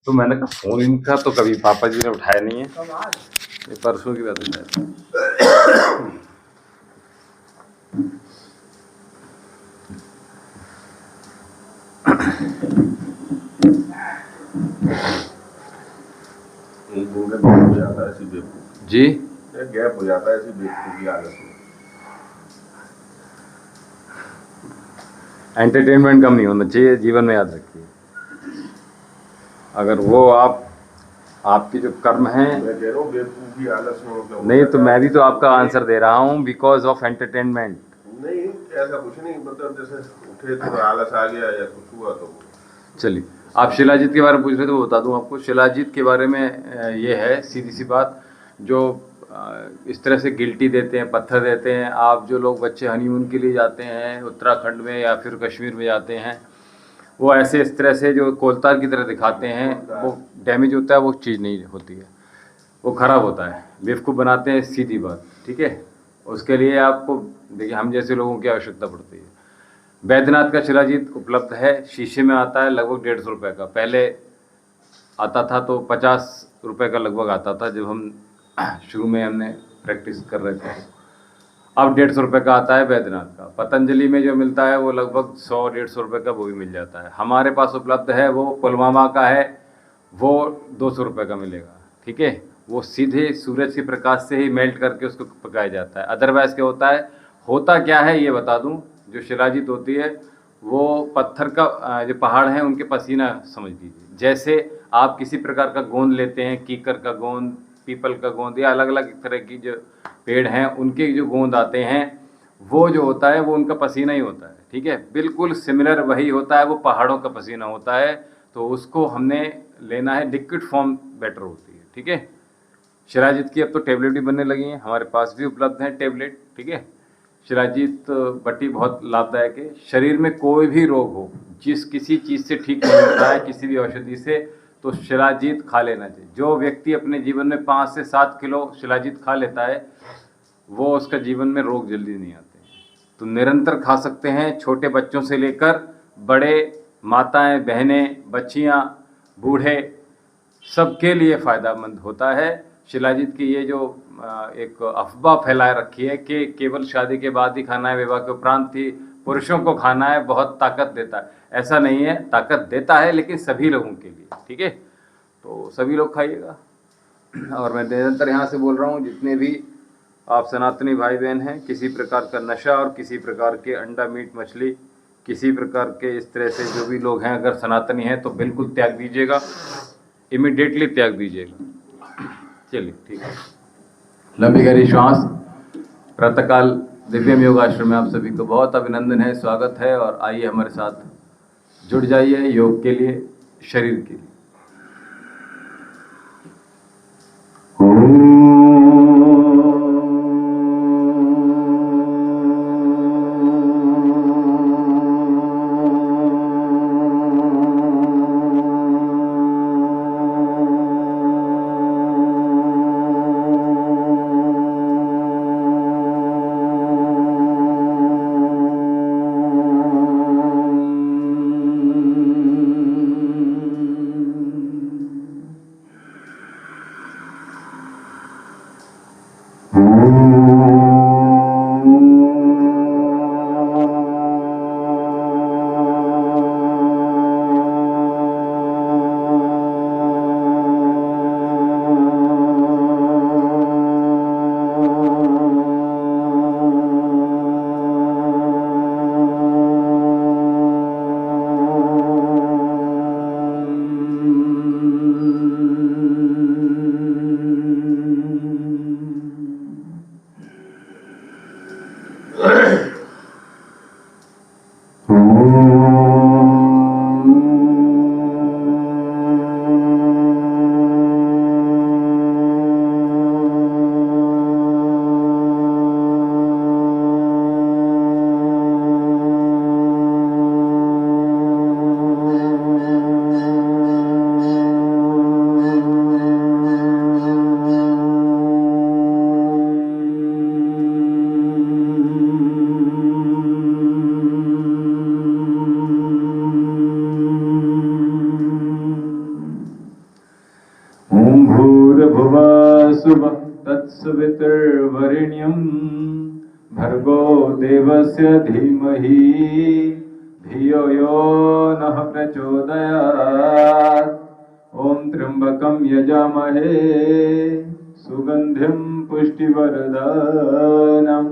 तो मैंने कहा फोन इनका तो कभी पापा जी ने उठाया नहीं है, ये परसों की बात है। हो जाता है ऐसी बेवकूफ जी गैप हो जाता है ऐसी बेवकूफी आदत में। एंटरटेनमेंट कम नहीं होना चाहिए जीवन में, याद रखिए। अगर वो आपकी जो कर्म है, मैं कह रहा हूँ बेवकूफी आलस में मतलब नहीं तो मैं भी तो आपका आंसर दे रहा हूँ, बिकॉज ऑफ एंटरटेनमेंट। नहीं ऐसा कुछ नहीं, मतलब जैसे उठे तो आलस आ गया या कुछ हुआ तो। चलिए, आप शिलाजीत के बारे में पूछ रहे थे, वो बता दूं आपको। शिलाजीत के बारे में ये है सीधी सी बात, जो इस तरह से गिल्टी देते हैं, पत्थर देते हैं। आप जो लोग बच्चे हनीमून के लिए जाते हैं उत्तराखंड में या फिर कश्मीर में जाते हैं, वो ऐसे इस तरह से जो कोलतार की तरह दिखाते हैं, वो डैमेज होता है, वो चीज़ नहीं होती है, वो ख़राब होता है, बेवकूफ़ बनाते हैं, सीधी बात। ठीक है, उसके लिए आपको देखिए हम जैसे लोगों की आवश्यकता पड़ती है। बैद्यनाथ का शिलाजीत उपलब्ध है, शीशे में आता है, लगभग 150 रुपये का। पहले आता था तो 50 रुपये का लगभग आता था, जब हम शुरू में हमने प्रैक्टिस कर रहे थे। अब 150 रुपये का आता है बैद्यनाथ का। पतंजलि में जो मिलता है वो लगभग 100-150 रुपये का वो भी मिल जाता है। हमारे पास उपलब्ध है वो पुलवामा का है, वो 200 रुपये का मिलेगा। ठीक है, वो सीधे सूरज के प्रकाश से ही मेल्ट करके उसको पकाया जाता है। अदरवाइज क्या होता क्या है ये बता दूं। जो शिलाजीत होती है वो पत्थर का जो पहाड़ हैं उनके पसीना समझ लीजिए। जैसे आप किसी प्रकार का गोंद लेते हैं, कीकर का गोंद, पीपल का गोंद, या अलग अलग तरह की जो पेड़ हैं उनके जो गोंद आते हैं, वो जो होता है वो उनका पसीना ही होता है। ठीक है, बिल्कुल सिमिलर वही होता है, वो पहाड़ों का पसीना होता है। तो उसको हमने लेना है, लिक्विड फॉर्म बेटर होती है। ठीक है, शिलाजीत की अब तो टेबलेट भी बनने लगी हैं, हमारे पास भी उपलब्ध हैं टेबलेट। ठीक है, शिलाजीत बट्टी बहुत लाभदायक है। शरीर में कोई भी रोग हो, जिस किसी चीज़ से ठीक नहीं होता है, किसी भी औषधि से, तो शिलाजीत खा लेना चाहिए। जो व्यक्ति अपने जीवन में 5 से 7 किलो शिलाजीत खा लेता है, वो उसका जीवन में रोग जल्दी नहीं आते। तो निरंतर खा सकते हैं, छोटे बच्चों से लेकर बड़े, माताएं, बहनें, बच्चियां, बूढ़े, सबके लिए फ़ायदेमंद होता है। शिलाजीत की ये जो एक अफवाह फैलाए रखी है कि केवल शादी के बाद ही खाना है, विवाह के उपरांत ही पुरुषों को खाना है, बहुत ताकत देता है। ऐसा नहीं है, ताकत देता है लेकिन सभी लोगों के लिए। ठीक है, तो सभी लोग खाइएगा। और मैं निरंतर यहाँ से बोल रहा हूँ, जितने भी आप सनातनी भाई बहन हैं, किसी प्रकार का नशा और किसी प्रकार के अंडा, मीट, मछली, किसी प्रकार के इस तरह से जो भी लोग हैं, अगर सनातनी हैं तो बिल्कुल त्याग दीजिएगा, इमिडिएटली त्याग दीजिएगा। चलिए ठीक है, लंबी गहरी श्वास। प्रातःकाल दिव्यम योग आश्रम में आप सभी को बहुत अभिनंदन है, स्वागत है। और आइए हमारे साथ जुड़ जाइए योग के लिए, शरीर के लिए। तत्सुवः तत्सवितुर्वरेण्यं भर्गो देवस्य धीमहि धियो यो नः प्रचोदयात्। ओम त्र्यंबकं यजामहे सुगंधिं पुष्टिवर्धनम्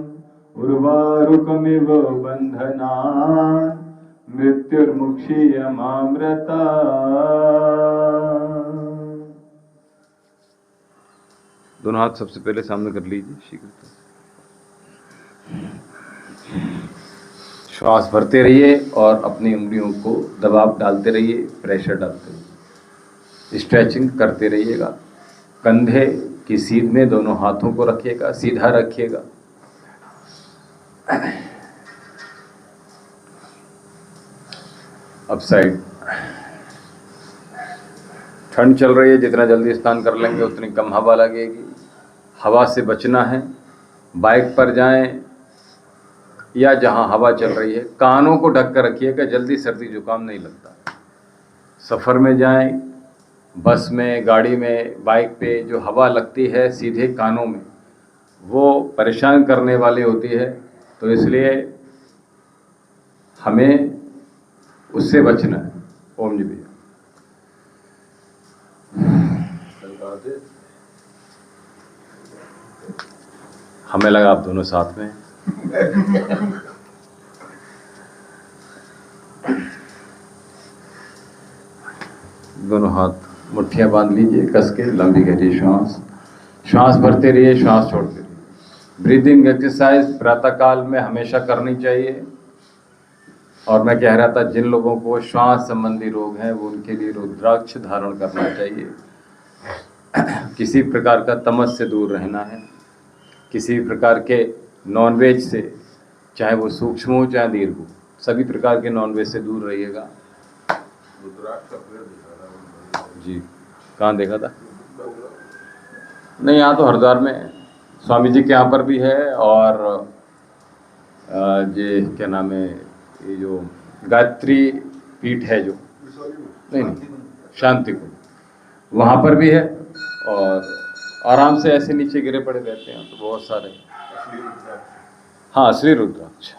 उर्वारुकमिव बन्धनान् मृत्युर्मुक्षीयमामृता। दोनों हाथ सबसे पहले सामने कर लीजिए शीघ्र। श्वास भरते रहिए और अपनी उंगलियों को दबाव डालते रहिए, प्रेशर डालते रहिए, स्ट्रेचिंग करते रहिएगा। कंधे की सीध में दोनों हाथों को रखिएगा, सीधा रखिएगा। Up side. ठंड चल रही है, जितना जल्दी स्नान कर लेंगे उतनी कम हवा लगेगी। हवा से बचना है। बाइक पर जाएं या जहां हवा चल रही है कानों को ढक कर रखिएगा, जल्दी सर्दी जुकाम नहीं लगता। सफ़र में जाएं, बस में, गाड़ी में, बाइक पे जो हवा लगती है सीधे कानों में, वो परेशान करने वाली होती है, तो इसलिए हमें उससे बचना है। ओम जी भैया। हमें लगा आप दोनों साथ में। दोनों हाथ मुट्ठियां बांध लीजिए कस के, लंबी गहरी श्वास भरते रहिए, श्वास छोड़ते रहिए। ब्रीदिंग एक्सरसाइज प्रातःकाल में हमेशा करनी चाहिए। और मैं कह रहा था जिन लोगों को श्वास संबंधी रोग हैं वो उनके लिए रुद्राक्ष धारण करना चाहिए। किसी प्रकार का तमस से दूर रहना है, किसी प्रकार के नॉनवेज से, चाहे वो सूक्ष्म हो चाहे दीर्घ हो, सभी प्रकार के नॉनवेज से दूर रहिएगा। जी, कहाँ देखा था? नहीं, यहाँ तो हरिद्वार में स्वामी जी के यहाँ पर भी है, और ये क्या नाम है, ये जो गायत्री पीठ है जो, नहीं शांति कुंज, वहाँ पर भी है। और आराम से ऐसे नीचे गिरे पड़े रहते हैं तो बहुत सारे। हाँ, असली रुद्राक्ष।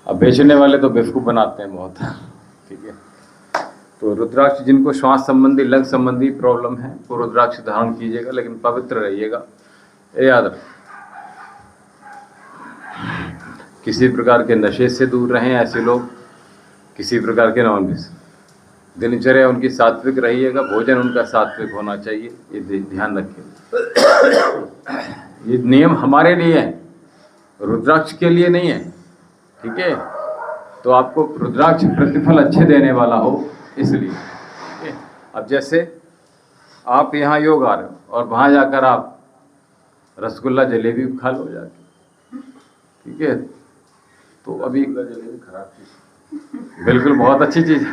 अब बेचने वाले तो बेवकूफ़ बनाते हैं बहुत। ठीक है, तो रुद्राक्ष जिनको श्वास संबंधी, लंग संबंधी प्रॉब्लम है वो रुद्राक्ष धारण कीजिएगा, लेकिन पवित्र रहिएगा, ये याद रखें। किसी प्रकार के नशे से दूर रहें ऐसे लोग, किसी प्रकार के नॉनवेज। दिनचर्या उनकी सात्विक रहिएगा, भोजन उनका सात्विक होना चाहिए, ये ध्यान रखिए। ये नियम हमारे लिए है, रुद्राक्ष के लिए नहीं है। ठीक है, तो आपको रुद्राक्ष प्रतिफल अच्छे देने वाला हो इसलिए। ठीक है, अब जैसे आप यहाँ योग आ रहे हो और वहाँ जाकर आप रसगुल्ला जलेबी खा लो जाके, ठीक है, तो अभी जलेबी खराब चीज, बिल्कुल बहुत अच्छी चीज़ है।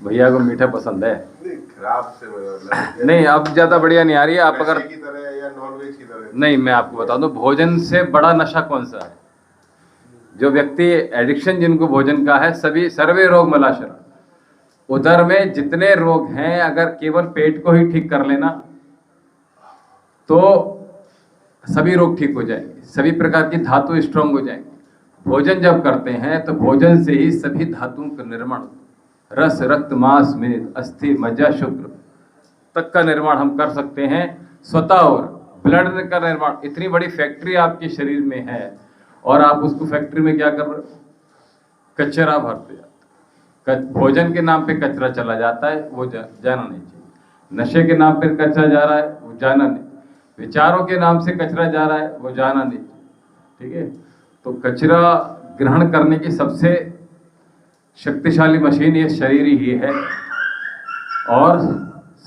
भैया को मीठा पसंद है। नहीं, खराब से नहीं, अब ज़्यादा बढ़िया नहीं आ रही है। आप अगर की तरह या नॉनवेज की तरह, नहीं, मैं आपको बता दूं, भोजन से बड़ा नशा कौन सा है? जो व्यक्ति एडिक्शन जिनको भोजन का है, सभी सर्वे रोग मलाशरा। उदर में जितने रोग हैं, अगर केवल पेट को ही ठीक कर लेना तो सभी रोग ठीक हो जाएंगे, सभी प्रकार की धातु स्ट्रांग हो जाएंगे। भोजन जब करते हैं तो भोजन से ही सभी धातुओं का निर्माण, रस, रक्त, मांस, मेद, अस्थि, मज्जा, शुक्र तक का निर्माण हम कर सकते हैं स्वतः। और ब्लड का निर्माण, इतनी बड़ी फैक्ट्री आपके शरीर में है और आप उसको फैक्ट्री में क्या कर रहे हो? कचरा भरते जाते। भोजन के नाम पे कचरा चला जाता है, वो जाना नहीं चाहिए। नशे के नाम पे कचरा जा रहा है, वो जाना नहीं। विचारों के नाम से कचरा जा रहा है, वो जाना नहीं। ठीक है, तो कचरा ग्रहण करने की सबसे शक्तिशाली मशीन ये शरीर ही है, और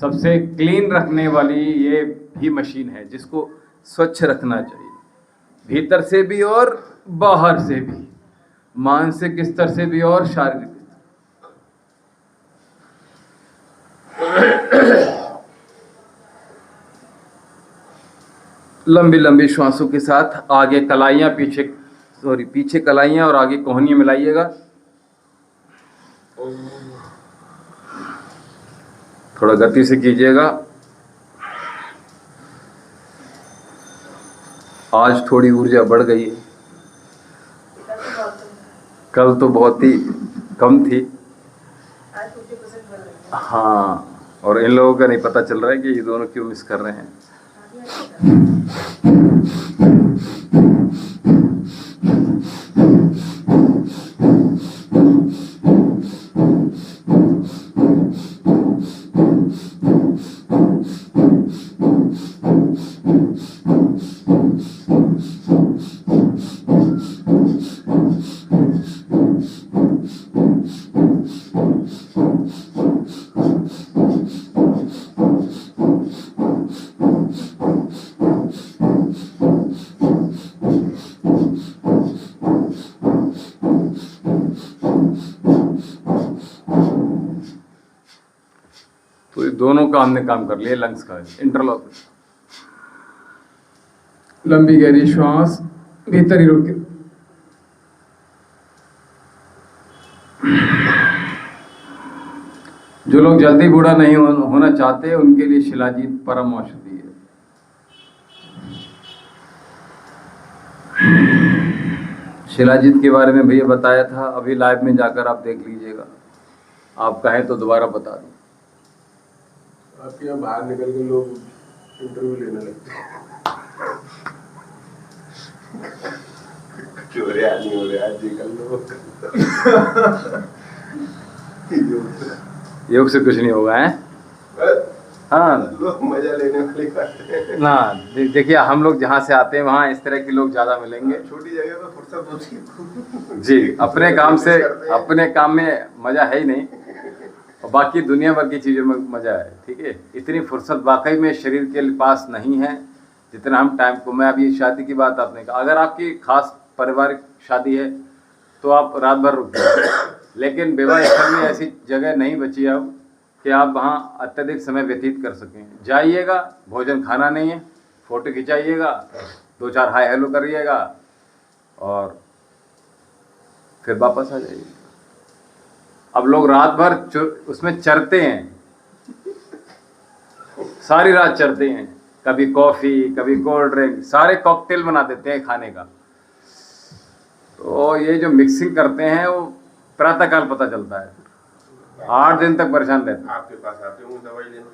सबसे क्लीन रखने वाली ये भी मशीन है, जिसको स्वच्छ रखना चाहिए, भीतर से भी और बाहर से भी, मानसिक स्तर से भी और शारीरिक स्तर। लंबी लंबी श्वासों के साथ आगे कलाइयां, पीछे कलाइयां और आगे कोहनियां मिलाइएगा। थोड़ा गति से कीजिएगा। आज थोड़ी ऊर्जा बढ़ गई है, कल तो बहुत ही कम थी। हाँ, और इन लोगों का नहीं पता चल रहा है कि ये दोनों क्यों मिस कर रहे हैं। तो ये दोनों का हमने काम कर लिया, लंग्स का इंटरलॉक। लंबी गहरी श्वास भीतर ही रोके। जो लोग जल्दी बूढ़ा नहीं होना चाहते उनके लिए शिलाजीत परम औषधि है। शिलाजीत के बारे में भैया बताया था, अभी लाइव में जाकर आप देख लीजिएगा। आप कहें तो दोबारा बता दूं। आपके यहाँ बाहर निकल के लोग इंटरव्यू लेने लगते हैं। क्यों रे आज नहीं हो रहा, आज जी कर लो। योग से कुछ नहीं होगा है। हाँ लोग मजा लेने वाली बात है ना, देखिए हम लोग जहाँ से आते हैं वहाँ इस तरह के लोग ज्यादा मिलेंगे। छोटी जगह पे फुर्सत होती है जी, अपने काम से अपने काम में मजा है ही नहीं, और बाकी दुनिया भर की चीजों में मजा है। ठीक है, इतनी फुर्सत वाकई में शरीर के पास नहीं है जितना हम टाइम को। मैं अभी शादी की बात आपने कहा, अगर आपकी खास पारिवारिक शादी है तो आप रात भर रुक जाए, लेकिन विवाह स्थल में ऐसी जगह नहीं बची अब कि आप वहाँ अत्यधिक समय व्यतीत कर सकें। जाइएगा, भोजन खाना नहीं है, फोटो खिंचाइएगा, 2-4 हाय हेलो करिएगा और फिर वापस आ जाइए। अब लोग रात भर उसमें चरते हैं, सारी रात चरते हैं, कभी कॉफी कभी कोल्ड ड्रिंक, सारे कॉकटेल बना देते हैं खाने का। तो ये जो मिक्सिंग करते हैं वो प्रातःकाल पता चलता है, 8 दिन तक परेशान रहते हैं। आपके पास आते होंगे दवाई लेने।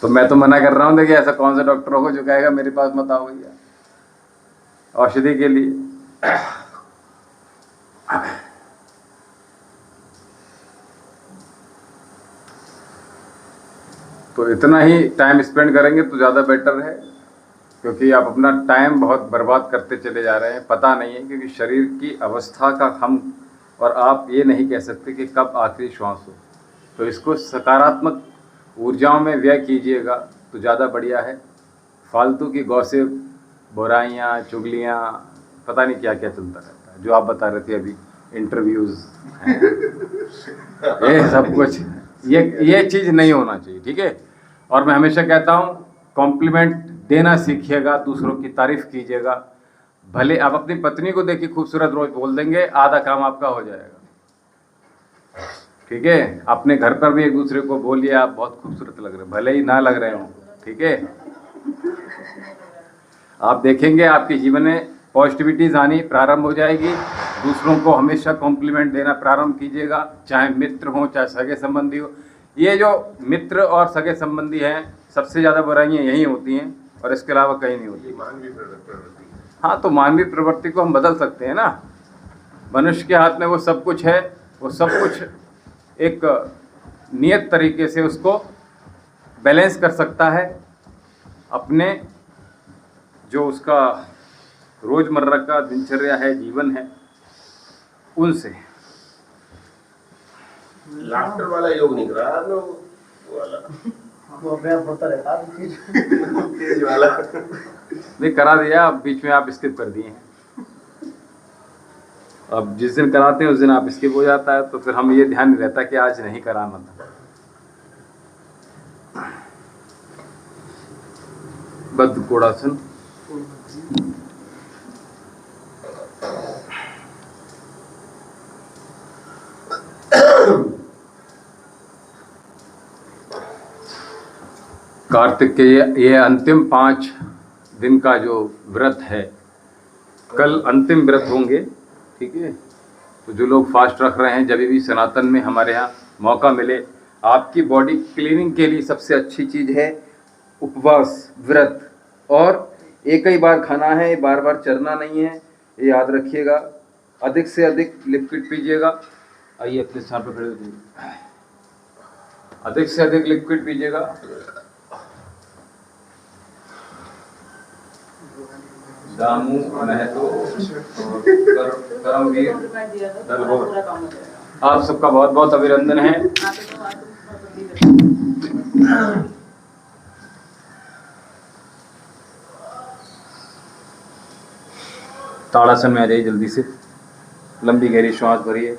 तो मैं तो मना कर रहा हूँ, देखिए ऐसा कौन सा डॉक्टर होगा जो कहेगा मेरे पास मत आओ भैया औषधि के लिए। तो इतना ही टाइम स्पेंड करेंगे तो ज़्यादा बेटर है, क्योंकि आप अपना टाइम बहुत बर्बाद करते चले जा रहे हैं। पता नहीं है, क्योंकि शरीर की अवस्था का हम और आप ये नहीं कह सकते कि कब आखिरी श्वास हो। तो इसको सकारात्मक ऊर्जाओं में व्यय कीजिएगा तो ज़्यादा बढ़िया है। फालतू की गॉसिप, बुराइयाँ, चुगलियाँ, पता नहीं क्या क्या चलता रहता है। जो आप बता रहे थे अभी, इंटरव्यूज़, ये सब कुछ, ये चीज़ नहीं होना चाहिए। ठीक है, और मैं हमेशा कहता हूँ कॉम्प्लीमेंट देना सीखिएगा, दूसरों की तारीफ कीजिएगा। भले आप अपनी पत्नी को देखिए खूबसूरत, रोज बोल देंगे, आधा काम आपका हो जाएगा। ठीक है, अपने घर पर भी एक दूसरे को बोलिए आप बहुत खूबसूरत लग रहे हो, भले ही ना लग रहे हो। ठीक है, आप देखेंगे आपके जीवन में पॉजिटिविटीज आनी प्रारंभ हो जाएगी। दूसरों को हमेशा कॉम्प्लीमेंट देना प्रारंभ कीजिएगा, चाहे मित्र हो चाहे सगे संबंधी हो। ये जो मित्र और सगे संबंधी हैं, सबसे ज़्यादा बुराइयाँ यही होती हैं और इसके अलावा कहीं नहीं होती। मानवीय प्रवृत्ति। हाँ, तो मानवीय प्रवृत्ति को हम बदल सकते हैं ना। मनुष्य के हाथ में वो सब कुछ है, वो सब कुछ एक नियत तरीके से उसको बैलेंस कर सकता है अपने जो उसका रोजमर्रा का दिनचर्या है, जीवन है, उनसे। लाफ्टर वाला योग नहीं करा आपने, वो वाला वो अभ्यास होता रहता है तेज वाला नहीं करा दिया, अब बीच में आप स्किप कर दिए हैं। अब जिस दिन कराते हैं उस दिन आप स्किप हो जाता है, तो फिर हम ये ध्यान नहीं रहता कि आज नहीं कराना था। बद्ध कोणासन, कार्तिक के ये अंतिम 5 दिन का जो व्रत है, कल अंतिम व्रत होंगे, ठीक है। तो जो लोग फास्ट रख रहे हैं, जब भी सनातन में हमारे यहाँ मौका मिले, आपकी बॉडी क्लीनिंग के लिए सबसे अच्छी चीज़ है उपवास, व्रत। और एक ही बार खाना है, बार बार चरना नहीं है, ये याद रखिएगा। अधिक से अधिक लिक्विड पीजिएगा। आइए अपने स्थान पर खड़े हो जाइए। अधिक से अधिक लिक्विड पीजिएगा। दामू महतो करमवीर दलगोर, आप सबका बहुत बहुत अभिनंदन है। ताड़ासन में आ जाइए जल्दी से। लंबी गहरी श्वास भरिए।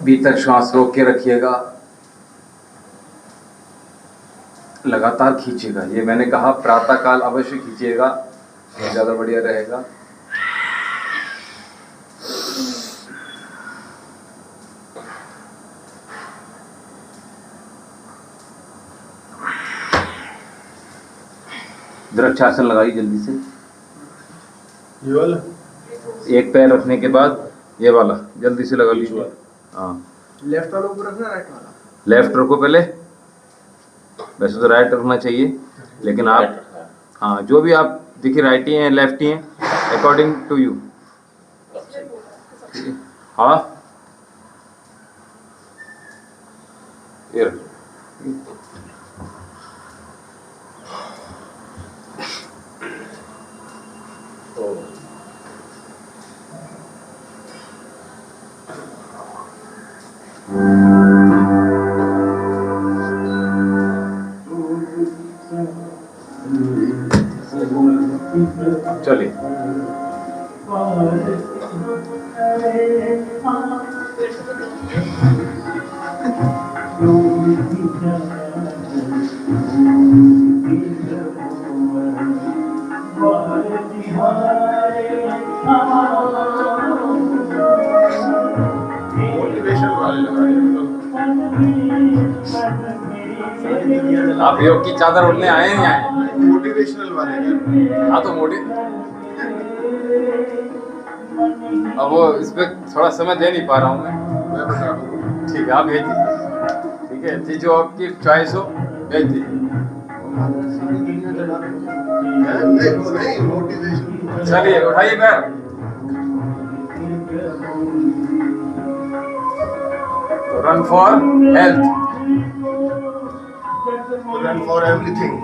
भीतर श्वास रोक के रखिएगा, लगातार खींचिएगा। ये मैंने कहा प्रातः काल अवश्य खींचिएगा, ज़्यादा बढ़िया रहेगा। द्रक्षासन लगाइए जल्दी से। ये वाला एक पैर रखने के बाद ये वाला जल्दी से लगा लीजिए। हाँ, लेफ्ट वाला ऊपर रखना, राइट वाला? लेफ्ट रखो पहले। वैसे तो राइट रखना चाहिए, लेकिन आप, हाँ, जो भी आप देखिए, राइटी हैं लेफ्टी हैं, अकॉर्डिंग टू यू। हाँ, ये रखो। चलिए, मोटिवेशन वाले आप योग की चादर उड़ने आए नहीं आए? मोटिवेशनल वाले हैं। हाँ, तो अब वो इस पे थोड़ा समय दे नहीं पा रहा हूँ मैं बता दूँ। ठीक है, आप भेज दीजिए। ठीक है जी, जो आपकी चॉइस हो भेज दीजिए। नहीं, मोटिवेशन। चलिए, उठाइए पैर। Run for health, run for everything.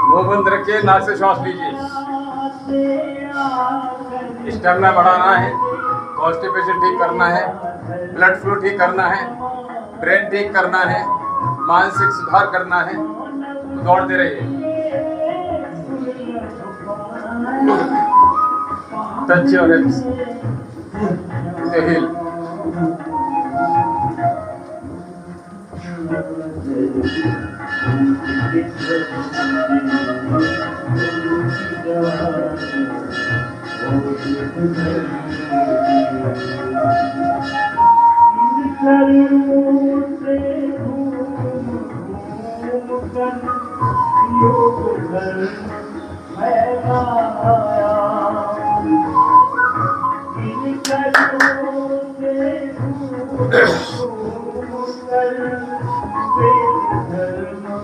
मुंह बंद रखिए, नाक से श्वास लीजिए। स्टेमिना बढ़ाना है, कॉन्स्टिपेशन ठीक करना है, ब्लड फ्लो ठीक करना है, ब्रेन ठीक करना है, मानसिक सुधार करना है, तो दौड़ते रहिए। टच योर हिप्स, हिल।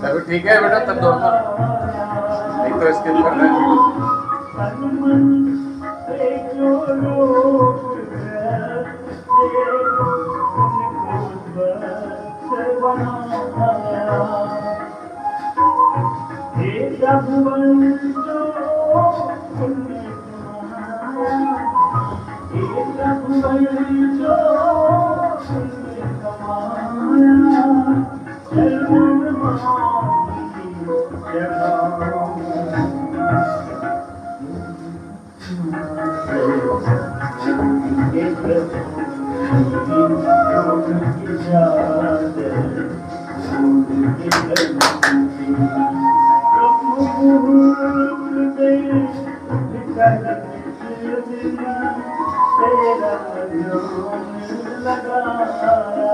अभी ठीक है बेटा, तब दौड़ना। एक तो स्किप कर रहे हैं।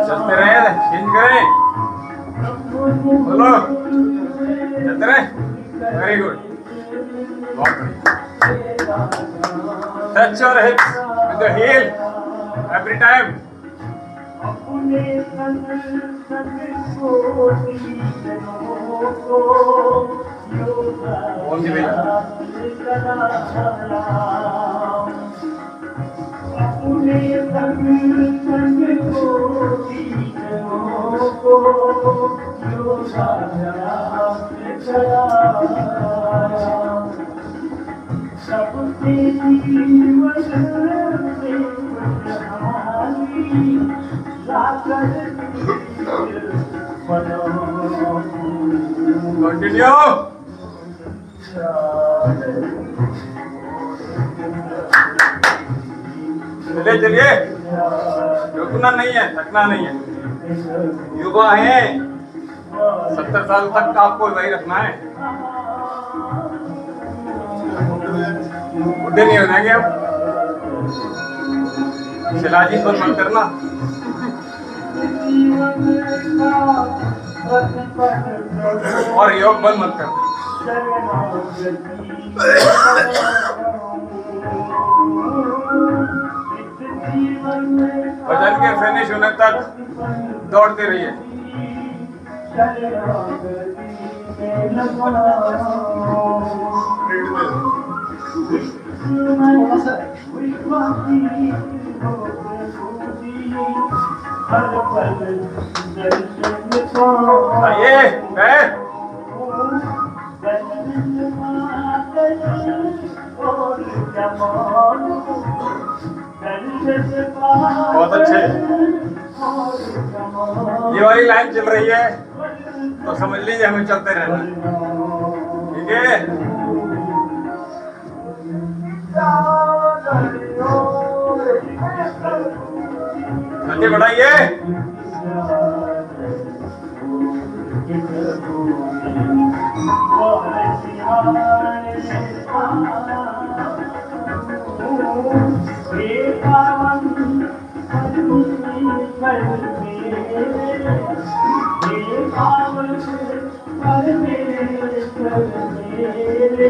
चलते रहे, चेंज करें, बोलो, चलते रहे, वेरी गुड, बहुत बढ़िया, touch your hips with the heel every time, on the way, continue, चलिए चलिए, रुकना नहीं है, थकना नहीं है, युवा है, 70 साल तक आपको वही रखना है, बुढ़े नहीं हो जाएंगे आप, शिलाजीत बंद मत करना, और योग बंद मत करना, भजन के फिनिश होने तक दौड़ते रहिए, आइए बैठ, बहुत अच्छे, ये वाली लाइन चल रही है तो समझ लीजिए हमें चलते रहना, ठीक है, गति बढ़ाइए,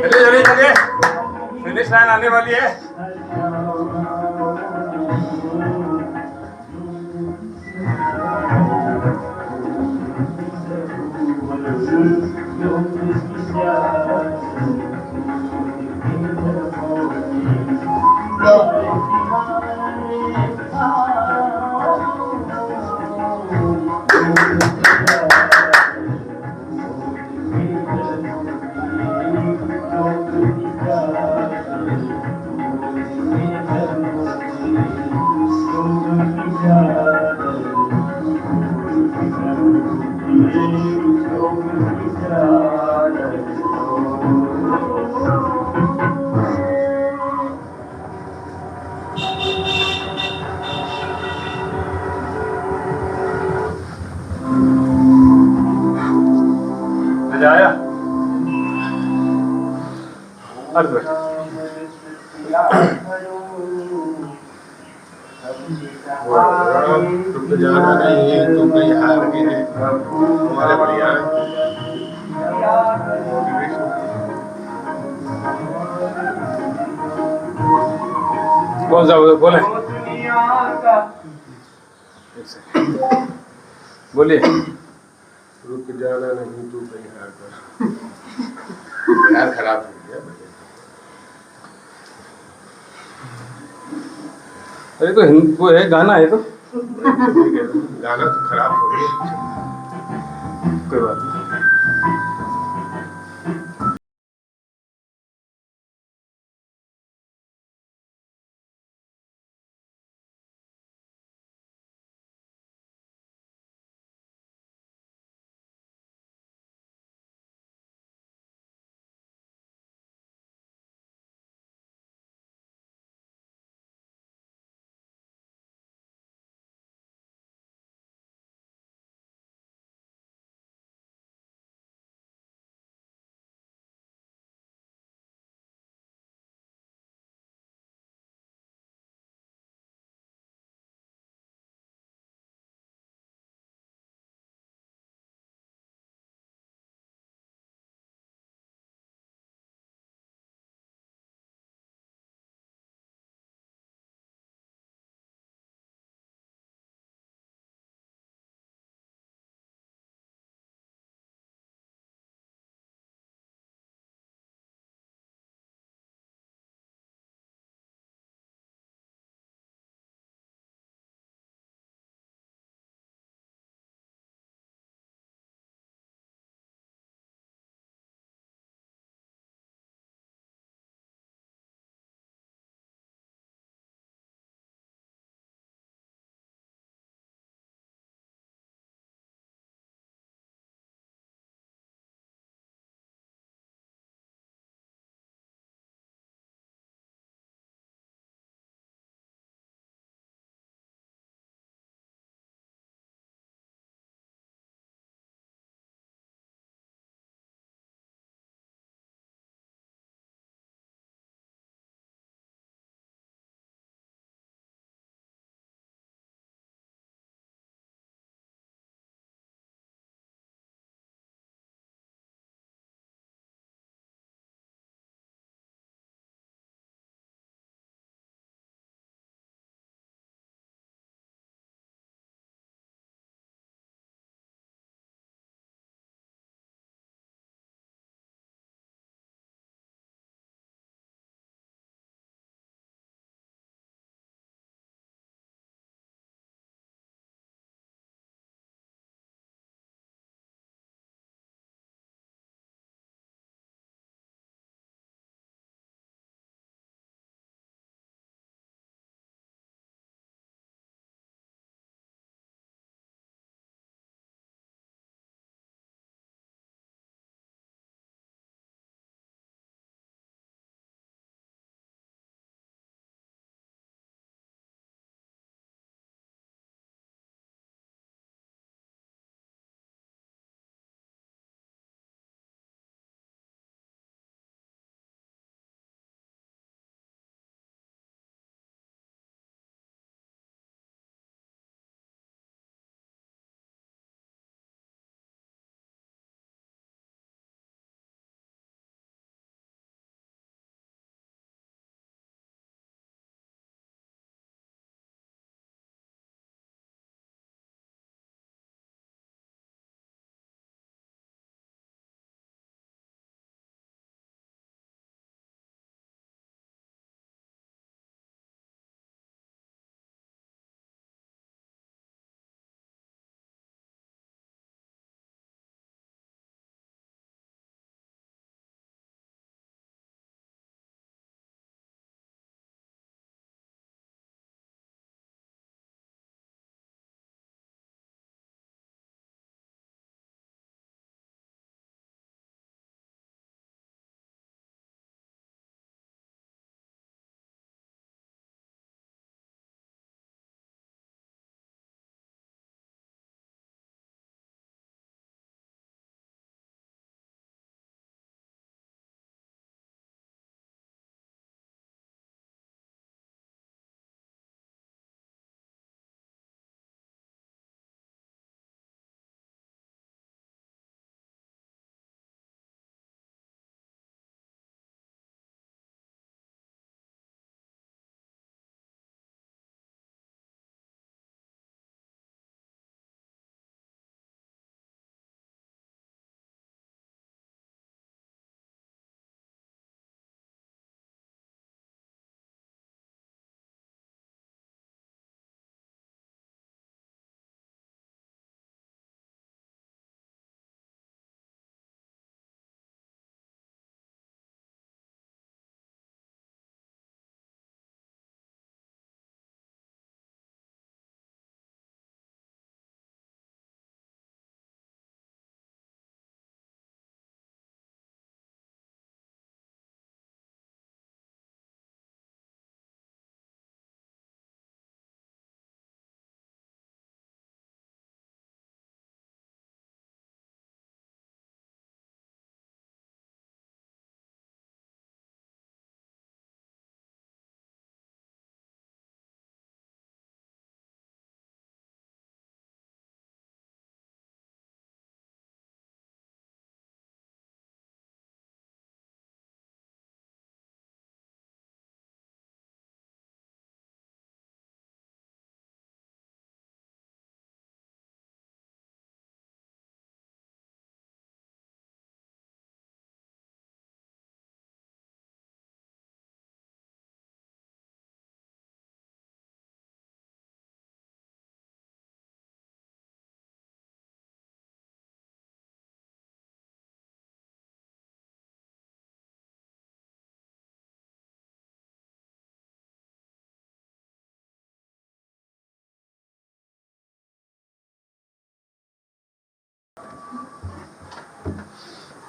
चलिए चलिए चलिए, फिनिश लाइन आने वाली है, मजा आया, तुम तो जाना नहीं, तुम कहीं हार गए, तुम्हारे बढ़िया कौन सा बोले, बोलिए, रुक जाना नहीं, तू कहीं हार कर, यार खराब हो गया, अरे तो वो है गाना है तो गाना तो खराब हो गया, कोई बात नहीं।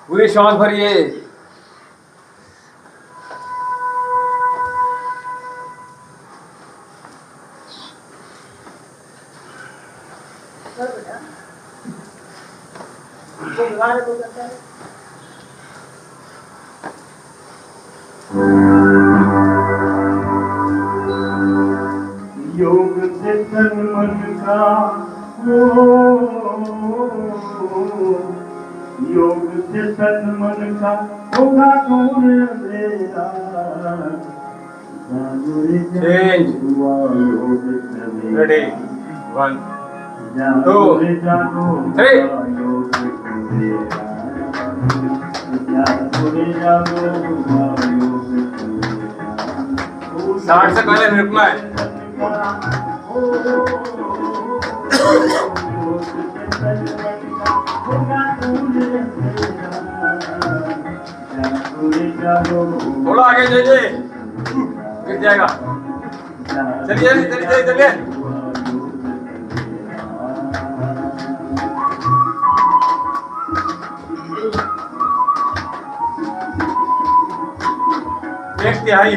पूरी श्वास भरिए। योग से तन मन का हो, योग से तन मन का होगा दूर अंधेरा। Change. Ready. 1, 2, 3. साठ से पहले नहीं रुकना है। थोड़ा आगे जाइए, गिर जाएगा। चलिए चलिए चलिए। एक तिहाई।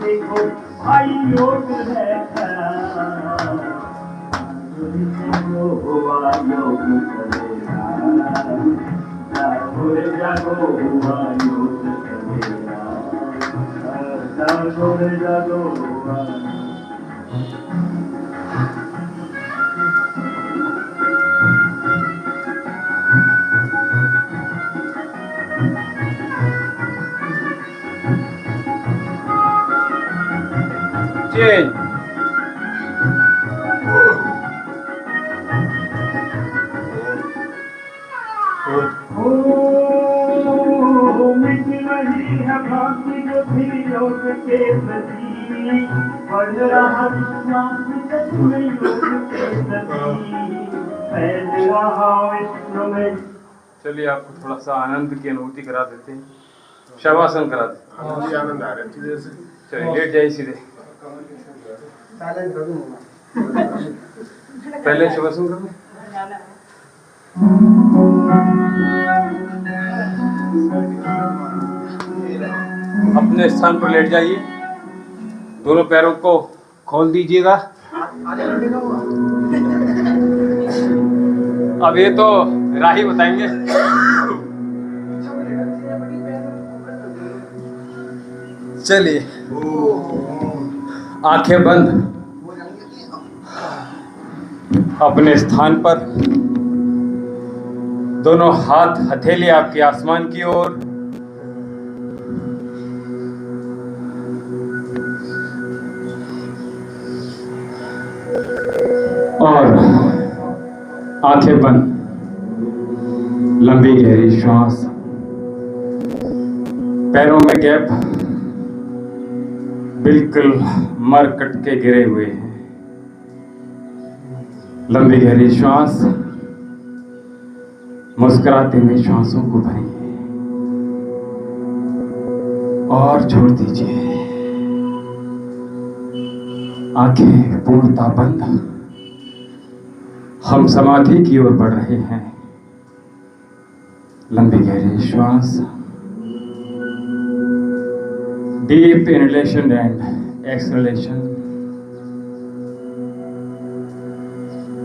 देखो भाई योग है Change. चलिए आपको थोड़ा सा आनंद की अनुभूति करा देते हैं। शवासन करा देते हैं। मुझे आनंद आ रहा है चीजें से। चलिए लेट जाइए सीधे। साइलेंट कर दूंगा। पहले शवासन कर लें। अपने स्थान पर लेट जाइए। दोनों पैरों को खोल दीजिएगा। अब ये तो राही बताएंगे। चलिए आंखें बंद, अपने स्थान पर दोनों हाथ हथेली आपके आसमान की ओर। और आंखें बंद, लंबी गहरी श्वास। पैरों में गैप बिल्कुल मर कट के गिरे हुए हैं। लंबी गहरी श्वास, मुस्कुराते हुए श्वासों को भरिए और छोड़ दीजिए। आंखें पूर्णतः बंद। हम समाधि की ओर बढ़ रहे हैं। लंबी गहरी श्वास, डीप इनहेलेशन एंड एक्सहेलेशन।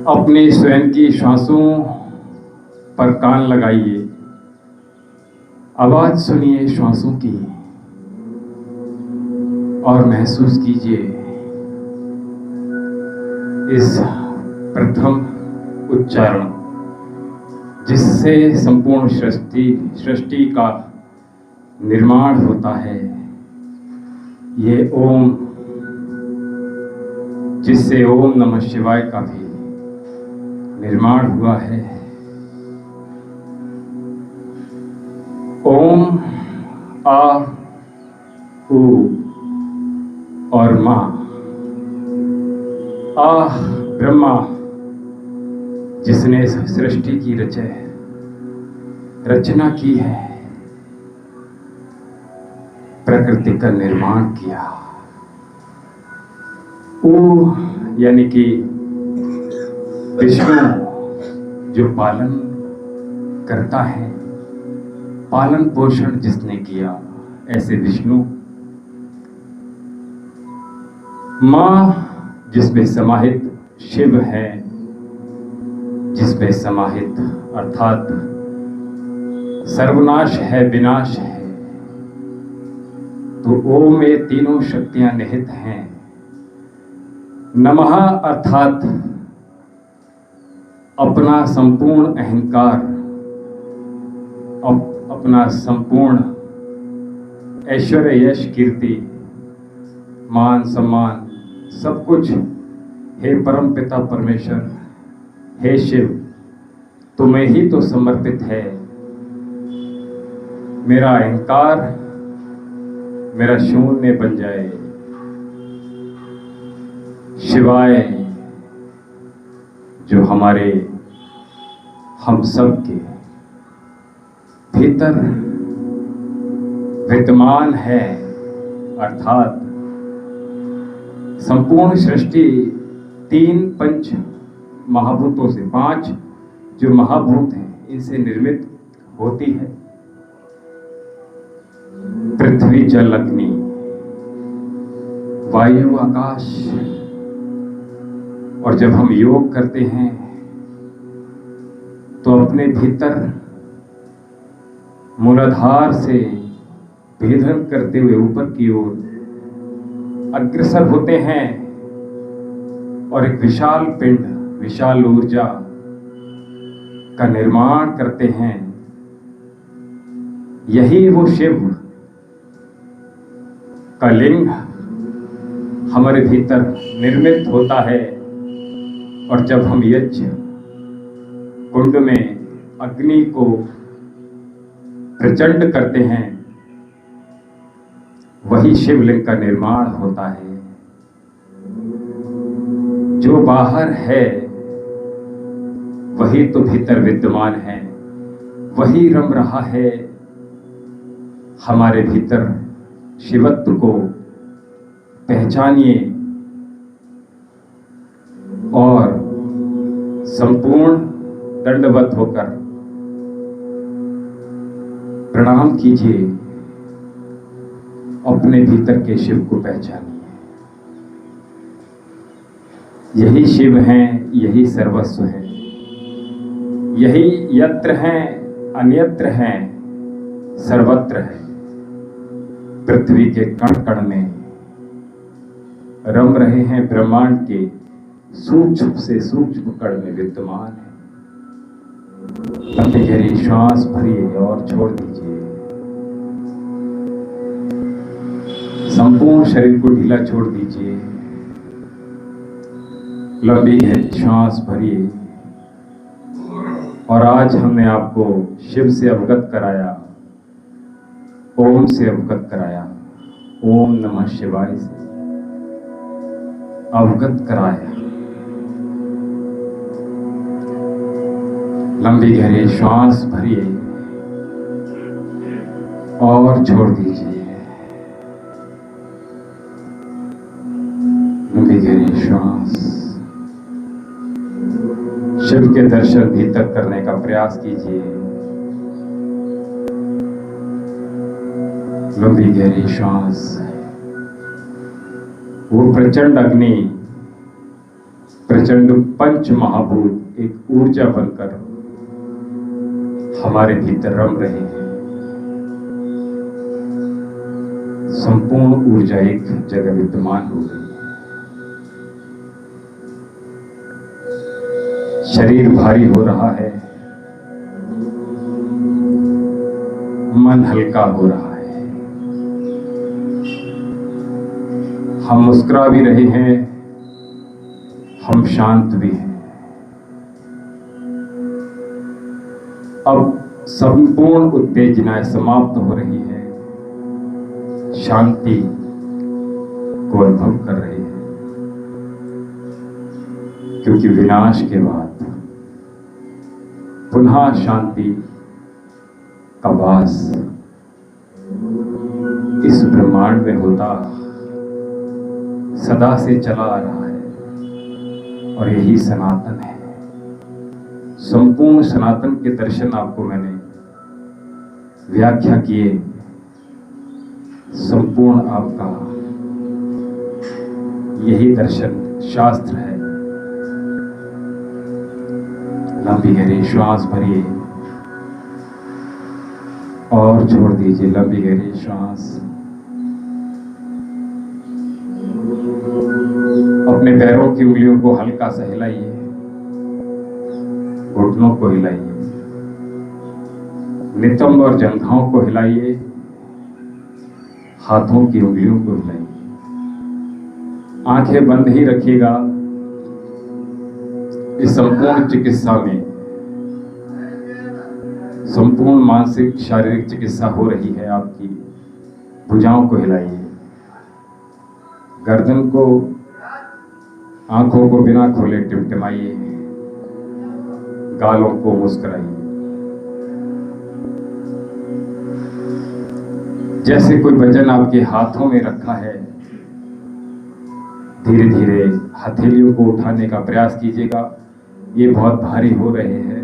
अपनी स्वयं की श्वासों पर कान लगाइए, आवाज सुनिए श्वासों की और महसूस कीजिए इस प्रथम उच्चारण जिससे संपूर्ण सृष्टि का निर्माण होता है। ये ओम, जिससे ओम नमः शिवाय का भी निर्माण हुआ है। ओम आ ऊ और माँ। आह ब्रह्मा, जिसने सृष्टि की रचना की है, प्रकृति का निर्माण किया। ऊ यानी कि विष्णु, जो पालन करता है, पालन पोषण जिसने किया, ऐसे विष्णु। माँ, जिसमें समाहित शिव है, जिसमें समाहित अर्थात सर्वनाश है, विनाश है। तो ओम में तीनों शक्तियां निहित हैं। नमः अर्थात अपना संपूर्ण अहंकार, अपना संपूर्ण ऐश्वर्य, यश, कीर्ति, मान, सम्मान, सब कुछ हे परम पिता परमेश्वर, हे शिव, तुम्हें ही तो समर्पित है। मेरा अहंकार मेरा शून्य बन जाए। शिवाय, जो हमारे हम सब के भीतर विद्यमान है, अर्थात संपूर्ण सृष्टि 3 पंच महाभूतों से, 5 जो महाभूत हैं, इनसे निर्मित होती है। पृथ्वी, जल, अग्नि, वायु, आकाश। और जब हम योग करते हैं तो अपने भीतर मूलाधार से भेदन करते हुए ऊपर की ओर अग्रसर होते हैं और एक विशाल पिंड, विशाल ऊर्जा का निर्माण करते हैं। यही वो शिव का लिंग हमारे भीतर निर्मित होता है। और जब हम यज्ञ कुंड में अग्नि को प्रचंड करते हैं, वही शिवलिंग का निर्माण होता है। जो बाहर है वही तो भीतर विद्यमान है, वही रम रहा है हमारे भीतर। शिवत्व को पहचानिए और संपूर्ण दंडवत होकर प्रणाम कीजिए। अपने भीतर के शिव को पहचानिए। यही शिव हैं, यही सर्वस्व है, यही यत्र हैं, अन्यत्र हैं, सर्वत्र है। पृथ्वी के कण कण में रम रहे हैं, ब्रह्मांड के सूक्ष्म से सूक्ष्म कण में विद्यमान है। अपनी गहरी श्वास भरिए और छोड़ दीजिए। संपूर्ण शरीर को ढीला छोड़ दीजिए। लंबी गहरी श्वास भरिए। और आज हमने आपको शिव से अवगत कराया, ओम से अवगत कराया, ओम नमः शिवाय से अवगत कराया। लंबी गहरी श्वास भरिए और छोड़ दीजिए। लंबी गहरी श्वास। शिव के दर्शन भीतर करने का प्रयास कीजिए। लंबी गहरी श्वास। वो प्रचंड अग्नि, प्रचंड पंच महाभूत एक ऊर्जा बनकर हमारे भीतर रम रहे हैं। संपूर्ण ऊर्जा एक जगह विद्यमान हो गई। शरीर भारी हो रहा है, मन हल्का हो रहा है। हम मुस्कुरा भी रहे हैं, हम शांत भी हैं। अब संपूर्ण उत्तेजनाएं समाप्त हो रही है, शांति को अनुभव कर रहे हैं, क्योंकि विनाश के बाद पुनः शांति का वास इस ब्रह्मांड में होता सदा से चला आ रहा है और यही सनातन है। संपूर्ण सनातन के दर्शन आपको मैंने व्याख्या किए, संपूर्ण आपका यही दर्शन शास्त्र है। लंबी गहरी श्वास भरिए और छोड़ दीजिए, लंबी गहरी श्वास। अपने पैरों की उंगलियों को हल्का सा हिलाइए, घुटनों को हिलाइए, नितंब और जंघाओं को हिलाइए, हाथों की उंगलियों को हिलाइए। आंखें बंद ही रखिएगा। इस संपूर्ण चिकित्सा में संपूर्ण मानसिक शारीरिक चिकित्सा हो रही है। आपकी भुजाओं को हिलाइए, गर्दन को, आंखों को बिना खोले टिमटिमाइए, गालों को मुस्कुराइए। जैसे कोई वजन आपके हाथों में रखा है, धीरे धीरे हथेलियों को उठाने का प्रयास कीजिएगा। ये बहुत भारी हो रहे हैं।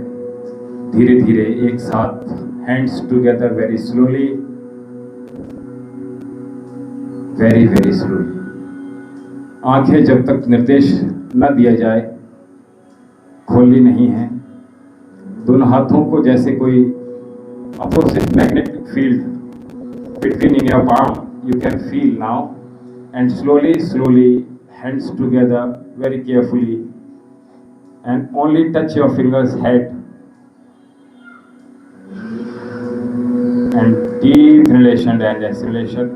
धीरे धीरे एक साथ, hands together, very slowly, very very slowly. आंखें जब तक निर्देश न दिया जाए खोलनी नहीं है। दोनों हाथों को जैसे कोई opposite magnetic field between in your palm, you can feel now, and slowly hands together very carefully, and only touch your fingers head, and deep inhalation and exhalation.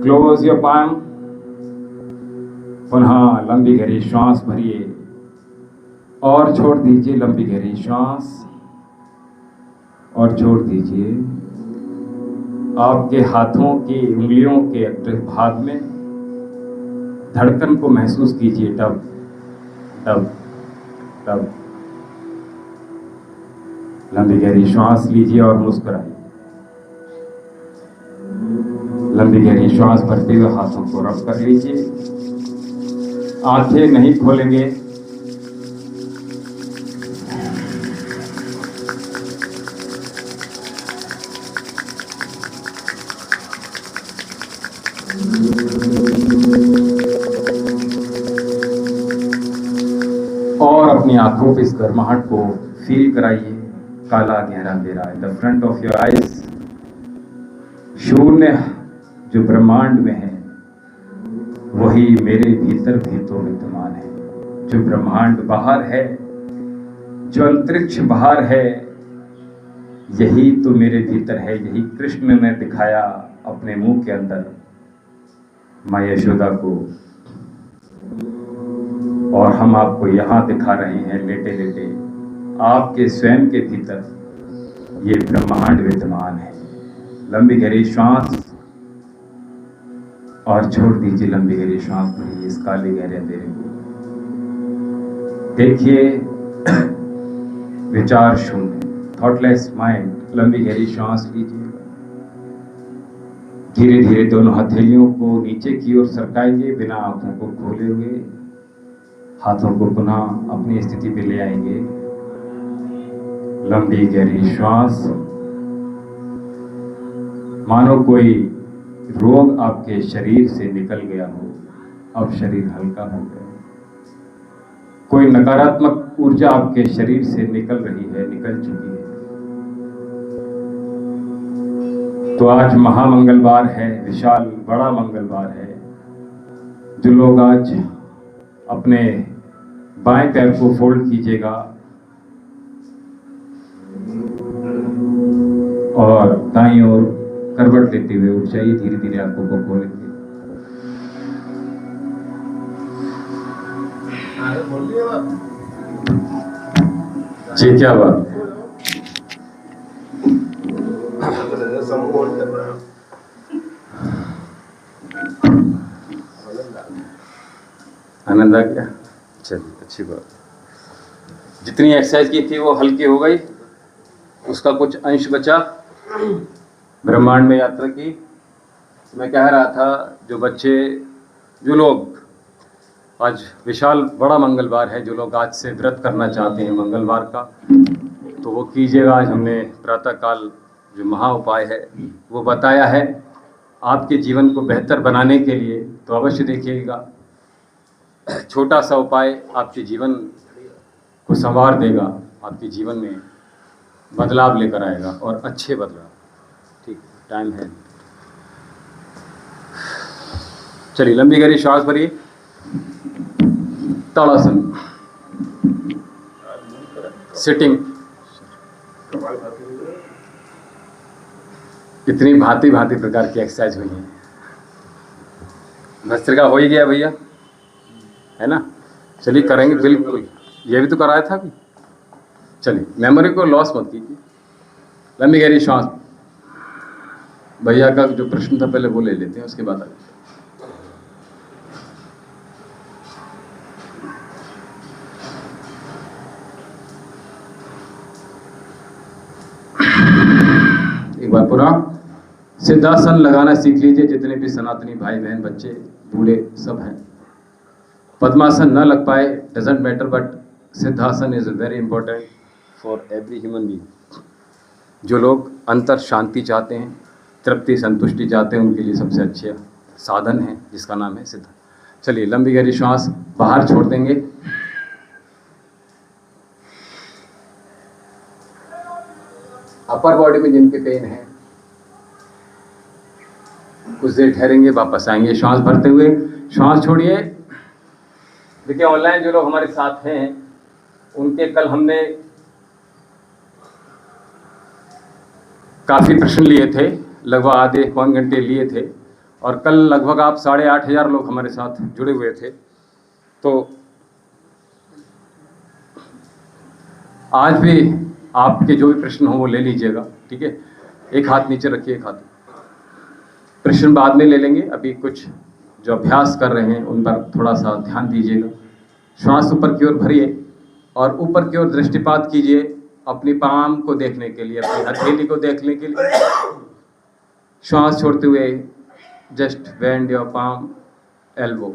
Close your palm. पुनः लंबी गहरी श्वास भरिए और छोड़ दीजिए, लंबी गहरी श्वास और छोड़ दीजिए। आपके हाथों की उंगलियों के भाग में धड़कन को महसूस कीजिए, टब टब टब। लंबी गहरी श्वास लीजिए और मुस्कुराइए। लंबी गहरी श्वास भरते हुए हाथों को रब कर लीजिए। आंखें नहीं खोलेंगे। और अपनी आंखों पे इस गर्माहट को फील कराइए। काला गहरा अंधेरा in the front of your eyes. शून्य जो ब्रह्मांड में है वही मेरे भीतर भी तो विद्यमान है। जो ब्रह्मांड बाहर है, जो अंतरिक्ष बाहर है, यही तो मेरे भीतर है। यही कृष्ण ने दिखाया अपने मुंह के अंदर मां यशोदा को, और हम आपको यहाँ दिखा रहे हैं लेटे लेटे। आपके स्वयं के भीतर ये ब्रह्मांड विद्यमान है। लंबी गहरी श्वास और छोड़ दीजिए, लंबी गहरी श्वास भरिए इस काले गहरे अंधेरे को। देखिए विचार शून्य, थॉटलेस माइंड। लंबी गहरी श्वास लीजिए। धीरे धीरे दोनों हथेलियों को नीचे की ओर सरकाएंगे, बिना आंखों को खोले हुए। हाथों को पुनः अपनी स्थिति पे ले आएंगे। लंबी गहरी श्वास। मानो कोई रोग आपके शरीर से निकल गया हो, अब शरीर हल्का हो गया। कोई नकारात्मक ऊर्जा आपके शरीर से निकल रही है, निकल चुकी है। तो आज महामंगलवार है, विशाल बड़ा मंगलवार है। जो लोग आज अपने बाएं पैर को फोल्ड कीजिएगा और दाईं ओर करवट लेते हुए उठ जाइए। धीरे धीरे आंखों को खोलेंगे। जी क्या बात। आनंद आ गया? चलिए, अच्छी बात। जितनी एक्सरसाइज की थी वो हल्की हो गई, उसका कुछ अंश बचा। ब्रह्मांड में यात्रा की। मैं कह रहा था, जो लोग आज विशाल बड़ा मंगलवार है, जो लोग आज से व्रत करना चाहते हैं मंगलवार का, तो वो कीजिएगा। आज हमने प्रातःकाल जो महा उपाय है वो बताया है आपके जीवन को बेहतर बनाने के लिए, तो अवश्य देखिएगा। छोटा सा उपाय आपके जीवन को संवार देगा, आपके जीवन में बदलाव लेकर आएगा, और अच्छे बदलाव। ठीक, टाइम है। चलिए, लंबी गहरी श्वास भरिए। ताड़ासन, सिटिंग। कितनी भांति भांति प्रकार की एक्सरसाइज हुई है। भस्त्रिका हो ही गया भैया, है ना? चलिए करेंगे, बिल्कुल। ये भी तो कराया था अभी। चलिए, मेमोरी को लॉस मत कीजिए। लंबी गहरी श्वास। भैया का जो प्रश्न था पहले वो ले लेते हैं, उसके बाद आगे। एक बार पूरा सिद्धासन लगाना सीख लीजिए, जितने भी सनातनी भाई बहन बच्चे बूढ़े सब हैं। पद्मासन न लग पाए, doesn't matter, but siddhasana is very important for every human being. जो लोग अंतर शांति चाहते हैं, तृप्ति संतुष्टि चाहते हैं, उनके लिए सबसे अच्छा साधन है जिसका नाम है सिद्ध। चलिए, लंबी गहरी श्वास बाहर छोड़ देंगे। अपर बॉडी में जिनके पेन है कुछ देर ठहरेंगे, वापस आएंगे श्वास भरते हुए। श्वास छोड़िए। देखिए, ऑनलाइन जो लोग हमारे साथ हैं उनके कल हमने काफ़ी प्रश्न लिए थे, लगभग आधे पौन घंटे लिए थे, और कल लगभग आप 8,500 लोग हमारे साथ जुड़े हुए थे। तो आज भी आपके जो भी प्रश्न हो वो ले लीजिएगा, ठीक है? एक हाथ नीचे रखिए, एक हाथ। प्रश्न बाद में ले लेंगे, अभी कुछ जो अभ्यास कर रहे हैं उन पर थोड़ा सा ध्यान दीजिएगा। श्वास ऊपर की ओर भरिए और ऊपर की ओर दृष्टिपात कीजिए, अपनी पाम को देखने के लिए, अपनी हथेली को देखने के लिए। श्वास छोड़ते हुए just bend your palm, elbow.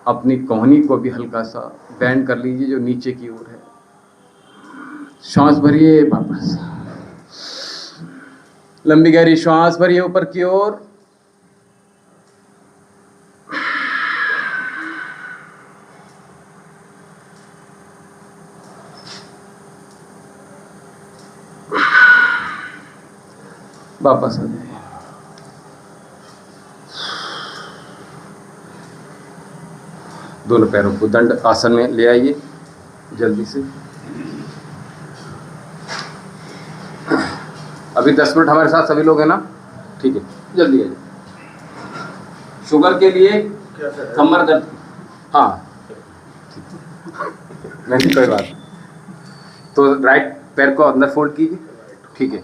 अपनी कोहनी को भी हल्का सा बेंड कर लीजिए जो नीचे की ओर है। श्वास भरिए, वापस लंबी गहरी श्वास भरिए ऊपर की ओर। वापस आ जाए। दोनों पैरों को दंड आसन में ले आइए जल्दी से। अभी 10 मिनट हमारे साथ सभी लोग हैं ना? ठीक है, जल्दी आइए। शुगर के लिए कमर दर्द, हाँ नहीं कोई बात। तो राइट पैर को अंदर फोल्ड कीजिए, ठीक है।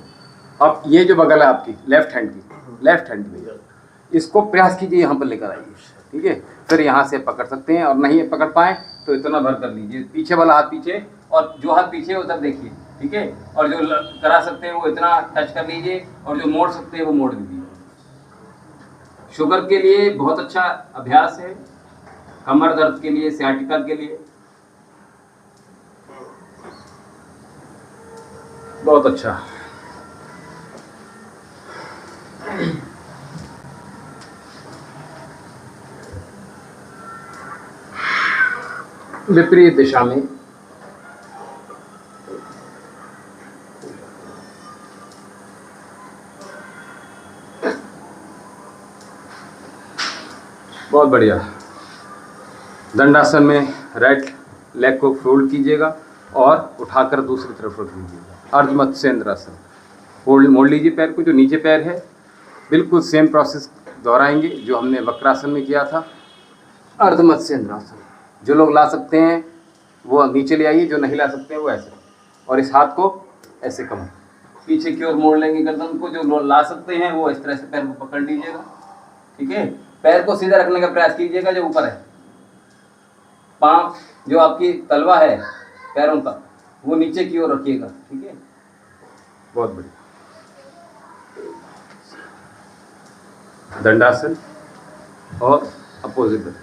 अब ये जो बगल है आपकी लेफ्ट हैंड की, इसको प्रयास कीजिए यहाँ पर लेकर आइए, ठीक है। फिर यहाँ से पकड़ सकते हैं, और नहीं पकड़ पाए तो इतना भर कर लीजिए। पीछे वाला हाथ पीछे, और जो हाथ पीछे उधर देखिए, ठीक है। और जो करा सकते हैं वो इतना टच कर लीजिए, और जो मोड़ सकते हैं वो मोड़ दीजिए। शुगर के लिए बहुत अच्छा अभ्यास है, कमर दर्द के लिए, सियाटिका के लिए बहुत अच्छा। विपरीत दिशा में बहुत बढ़िया। दंडासन में राइट लेग को फोल्ड कीजिएगा और उठाकर दूसरी तरफ रख लीजिएगा। अर्धमत्स्येंद्रासन, फोल्ड मोड़ लीजिए पैर को, जो नीचे पैर है। बिल्कुल सेम प्रोसेस दोहराएंगे जो हमने वक्रासन में किया था। अर्धमत्स्येंद्रासन, जो लोग ला सकते हैं वो नीचे ले आइए, जो नहीं ला सकते हैं वो ऐसे, और इस हाथ को ऐसे कमर पीछे की ओर मोड़ लेंगे गर्दन को। जो ला सकते हैं वो इस तरह से पैर को पकड़ लीजिएगा, ठीक है। पैर को सीधा रखने का प्रयास कीजिएगा जो ऊपर है। पांव जो आपकी तलवा है पैरों का वो नीचे की ओर रखिएगा, ठीक है। बहुत बढ़िया। दंडासन और अपोजिट।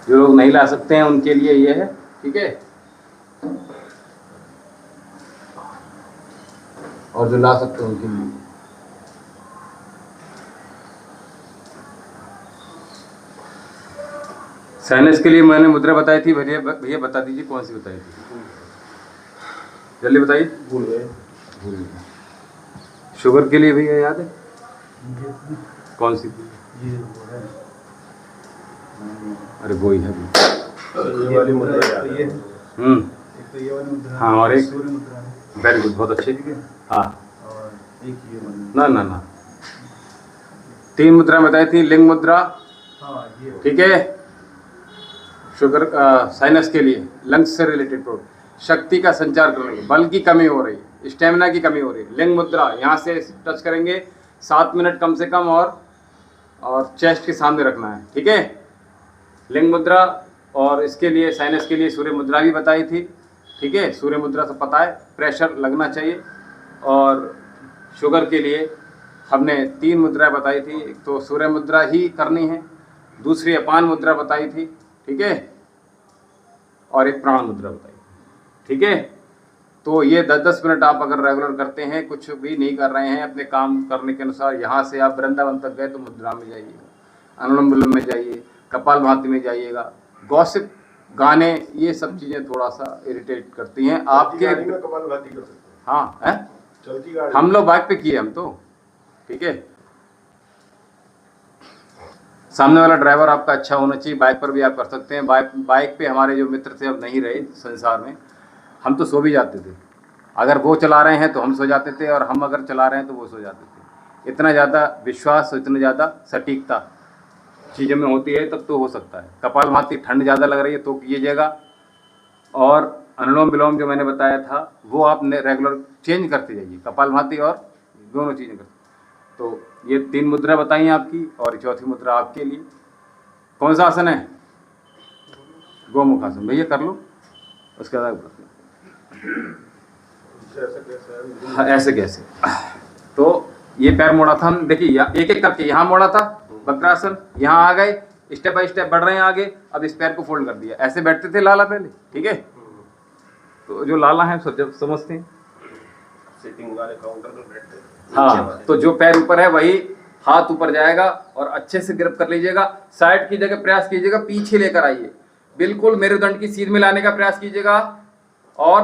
जो लोग नहीं ला सकते हैं उनके लिए ये है, ठीक है। और जो ला सकते हैं उनके लिए साइनस के लिए मैंने मुद्रा बताई थी। भैया भैया बता दीजिए कौन सी बताई थी, जल्दी बताइए। भूल गए। भूल गए। शुगर के लिए भैया याद है कौन सी थी? अरे वो ही है। ये वाली मुद्रा याद है। एक तो ये वाली मुद्रा, हाँ, और एक सूर्य मुद्रा है, वेरी गुड, बहुत अच्छे। ठीक है, हाँ, और एक ये वाली। ना ना ना, 3 मुद्रा बताई थी। लिंग मुद्रा, हाँ ये ठीक है। शुगर साइनस के लिए लंग्स से रिलेटेड प्रॉब्लम, शक्ति का संचार करने की, बल की कमी हो रही है, स्टेमिना की कमी हो रही है। लिंग मुद्रा यहाँ से टच करेंगे 7 मिनट कम से कम, और चेस्ट के सामने रखना है, ठीक है। लिंग मुद्रा, और इसके लिए साइनस के लिए सूर्य मुद्रा भी बताई थी, ठीक है। सूर्य मुद्रा से पता है प्रेशर लगना चाहिए। और शुगर के लिए हमने 3 मुद्राएं बताई थी। एक तो सूर्य मुद्रा ही करनी है, दूसरी अपान मुद्रा बताई थी, ठीक है, और एक प्राण मुद्रा बताई, ठीक है। तो ये 10-10 मिनट आप अगर रेगुलर करते हैं, कुछ भी नहीं कर रहे हैं, अपने काम करने के अनुसार, यहाँ से आप वृंदावन तक गए तो मुद्रा में जाइएगा, अनुलोम विलोम में जाइए, कपालभाति में जाइएगा। गॉसिप, गाने, ये सब चीज़ें थोड़ा सा इरिटेट करती हैं आपके। गाड़ी में कपालभाति कर सकते हैं। हाँ है, चलती गाड़ी हम लोग बाइक पे किए हम तो, ठीक है। सामने वाला ड्राइवर आपका अच्छा होना चाहिए। बाइक पर भी आप कर सकते हैं। बाइक पे हमारे जो मित्र थे अब नहीं रहे संसार में, हम तो सो भी जाते थे। अगर वो चला रहे हैं तो हम सो जाते थे, और हम अगर चला रहे हैं तो वो सो जाते थे। इतना ज़्यादा विश्वास, इतनी ज़्यादा सटीकता चीज़ों में होती है, तब तो हो सकता है। कपालभाति ठंड ज़्यादा लग रही है तो कीजिएगा, और अनुलोम विलोम जो मैंने बताया था वो आप रेगुलर चेंज करते जाइए, कपालभाति और दोनों चीज़ें करते। तो ये 3 मुद्रा बताई आपकी, और चौथी मुद्रा आपके लिए कौन सा आसन है? गोमुख आसन। भैया कर लो, उसके बाद हाँ, ऐसे कैसे। तो ये पैर मोड़ा था हम, देखिए एक एक करके यहाँ मोड़ा था वक्रासन, यहाँ आ गए, स्टेप बाय स्टेप बढ़ रहे हैं आगे। अब इस पैर को फोल्ड कर दिया, ऐसे बैठते थे लाला पहले, ठीक है। तो जो लाला है सब जब समझते हैं, सिटिंग वाले काउंटर पर बैठते हैं। हाँ, तो जो पैर ऊपर है वही हाथ ऊपर जाएगा, और अच्छे से ग्रिप कर लीजिएगा। साइड की जगह प्रयास कीजिएगा, पीछे लेकर आइए, बिल्कुल मेरुदंड की सीध में लाने का प्रयास कीजिएगा, और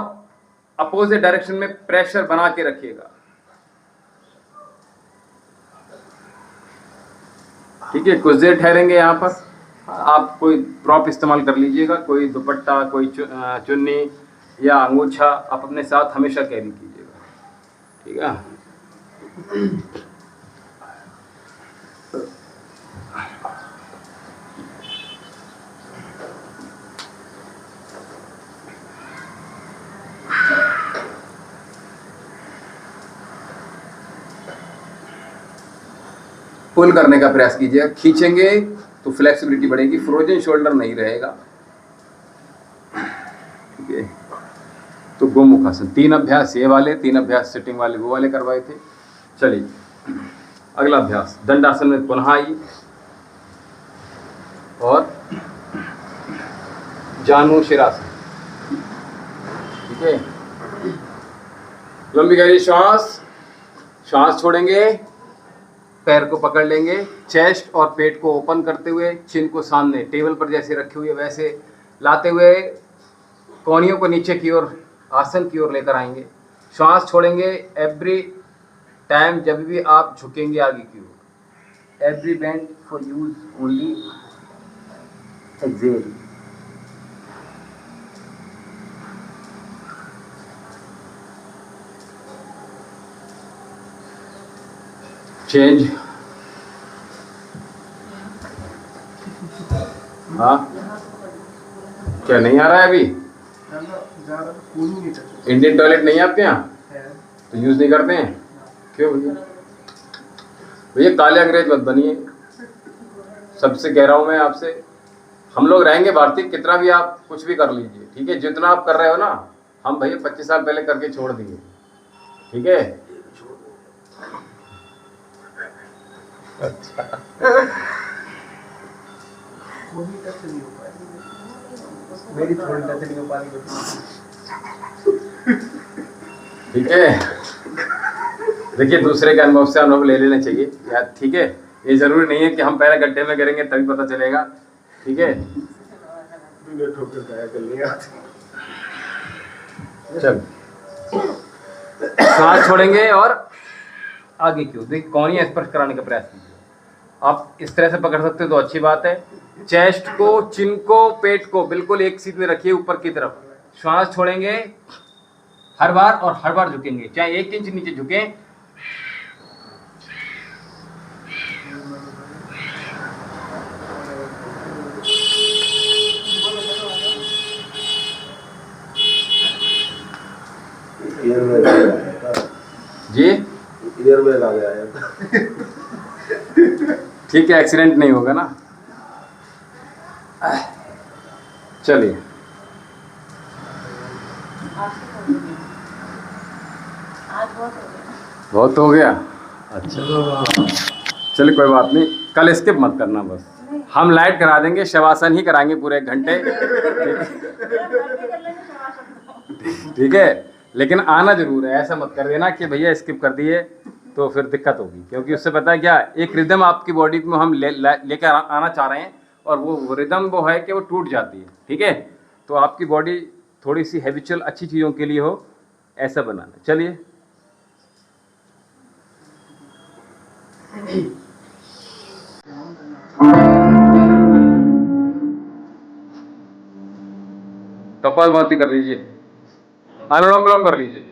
अपोजिट डायरेक्शन में प्रेशर बना के रखिएगा, ठीक है। कुछ देर ठहरेंगे यहाँ पर। आप कोई प्रॉप इस्तेमाल कर लीजिएगा, कोई दुपट्टा, कोई चुन्नी या अंगूछा आप अपने साथ हमेशा कैरी कीजिएगा, ठीक है। पुल करने का प्रयास कीजिए, खींचेंगे तो फ्लेक्सिबिलिटी बढ़ेगी, फ्रोजन शोल्डर नहीं रहेगा, ठीक है। तो गोमुख आसन 3 अभ्यास ये वाले, 3 अभ्यास सिटिंग वाले वो वाले करवाए थे। चलिए अगला अभ्यास दंडासन में पुनः आइए, और जानु शिरासन, ठीक है। लंबी गहरी श्वास, श्वास छोड़ेंगे, पैर को पकड़ लेंगे, चेस्ट और पेट को ओपन करते हुए, चिन को सामने टेबल पर जैसे रखे हुए वैसे लाते हुए, कोहनियों को नीचे की ओर आसन की ओर लेकर आएंगे। श्वास छोड़ेंगे एवरी टाइम जब भी आप झुकेंगे आगे की ओर। Every bend for use only excel. Change. हाँ, क्या नहीं आ रहा है अभी? ज़्यादा कूलिंग नहीं करते इंडियन टॉयलेट नहीं है आपके यहाँ? है। तो यूज नहीं करते हैं? क्यों भैया? तो ये काले अंग्रेज मत बनिए, सबसे कह रहा हूँ मैं आपसे। हम लोग रहेंगे भारतीय, कितना भी आप कुछ भी कर लीजिए, ठीक है, जितना आप कर रहे हो ना, हम भैया 25 साल पहले करके छोड़ दिए, ठीक है। वो भी टच नहीं हो पाएगी, मेरी थोड़ी टच नहीं हो पाएगी। ठीक है, देखिए दूसरे के अनुभव से अनुभव ले लेना चाहिए यार, ठीक है। ये जरूरी नहीं है कि हम पहले गड्ढे में गिरेंगे तभी पता चलेगा, ठीक है। बिना ठोकर खाया कर लिया। चल सांस छोड़ेंगे और आगे क्यों, देखिए कोहनी स्पर्श कराने का प्रयास कीजिए। आप इस तरह से पकड़ सकते हो तो अच्छी बात है। चेस्ट को, चिन को, पेट को बिल्कुल एक सीध में रखिए ऊपर की तरफ। श्वास छोड़ेंगे हर बार और हर बार झुकेंगे, चाहे 1 इंच नीचे झुकें। जी ईयर में आ गया है। ठीक है, एक्सीडेंट नहीं होगा ना। चलिए बहुत हो गया। अच्छा चलिए कोई बात नहीं, कल स्किप मत करना, बस हम लाइट करा देंगे, शवासन ही कराएंगे पूरे 1 घंटे, ठीक है। लेकिन आना जरूर है, ऐसा मत कर देना कि भैया स्किप कर दिए तो फिर दिक्कत होगी, क्योंकि उससे पता है क्या, एक रिदम आपकी बॉडी में हम लेकर आना चाह रहे हैं और वो रिदम वो है कि वो टूट जाती है, ठीक है। तो आपकी बॉडी थोड़ी सी हैबिचुअल अच्छी चीज़ों के लिए हो, ऐसा बनाना। चलिए कपालभाति कर लीजिए, अनुलोम विलोम कर लीजिए।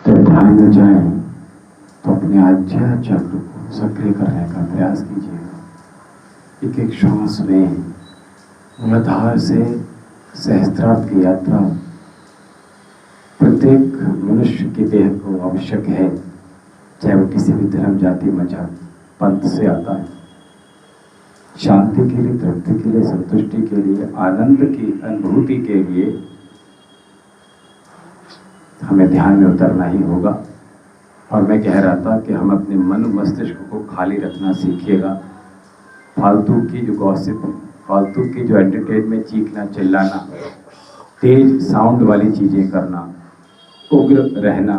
तो ध्यान में जाए तो अपने आज्ञा चक्र को सक्रिय करने का प्रयास कीजिएगा। एक एक श्वास में मूलाधार से सहस्त्रार्थ की यात्रा प्रत्येक मनुष्य के देह को आवश्यक है, चाहे वो किसी भी धर्म, जाति, मजहब, पंथ से आता है। शांति के लिए, तृप्ति के लिए, संतुष्टि के लिए, आनंद की अनुभूति के लिए हमें ध्यान में उतरना ही होगा। और मैं कह रहा था कि हम अपने मन मस्तिष्क को खाली रखना सीखिएगा। फालतू की जो गॉसिप, फालतू की जो एंटरटेनमेंट, चीखना चिल्लाना, तेज साउंड वाली चीज़ें करना, उग्र रहना,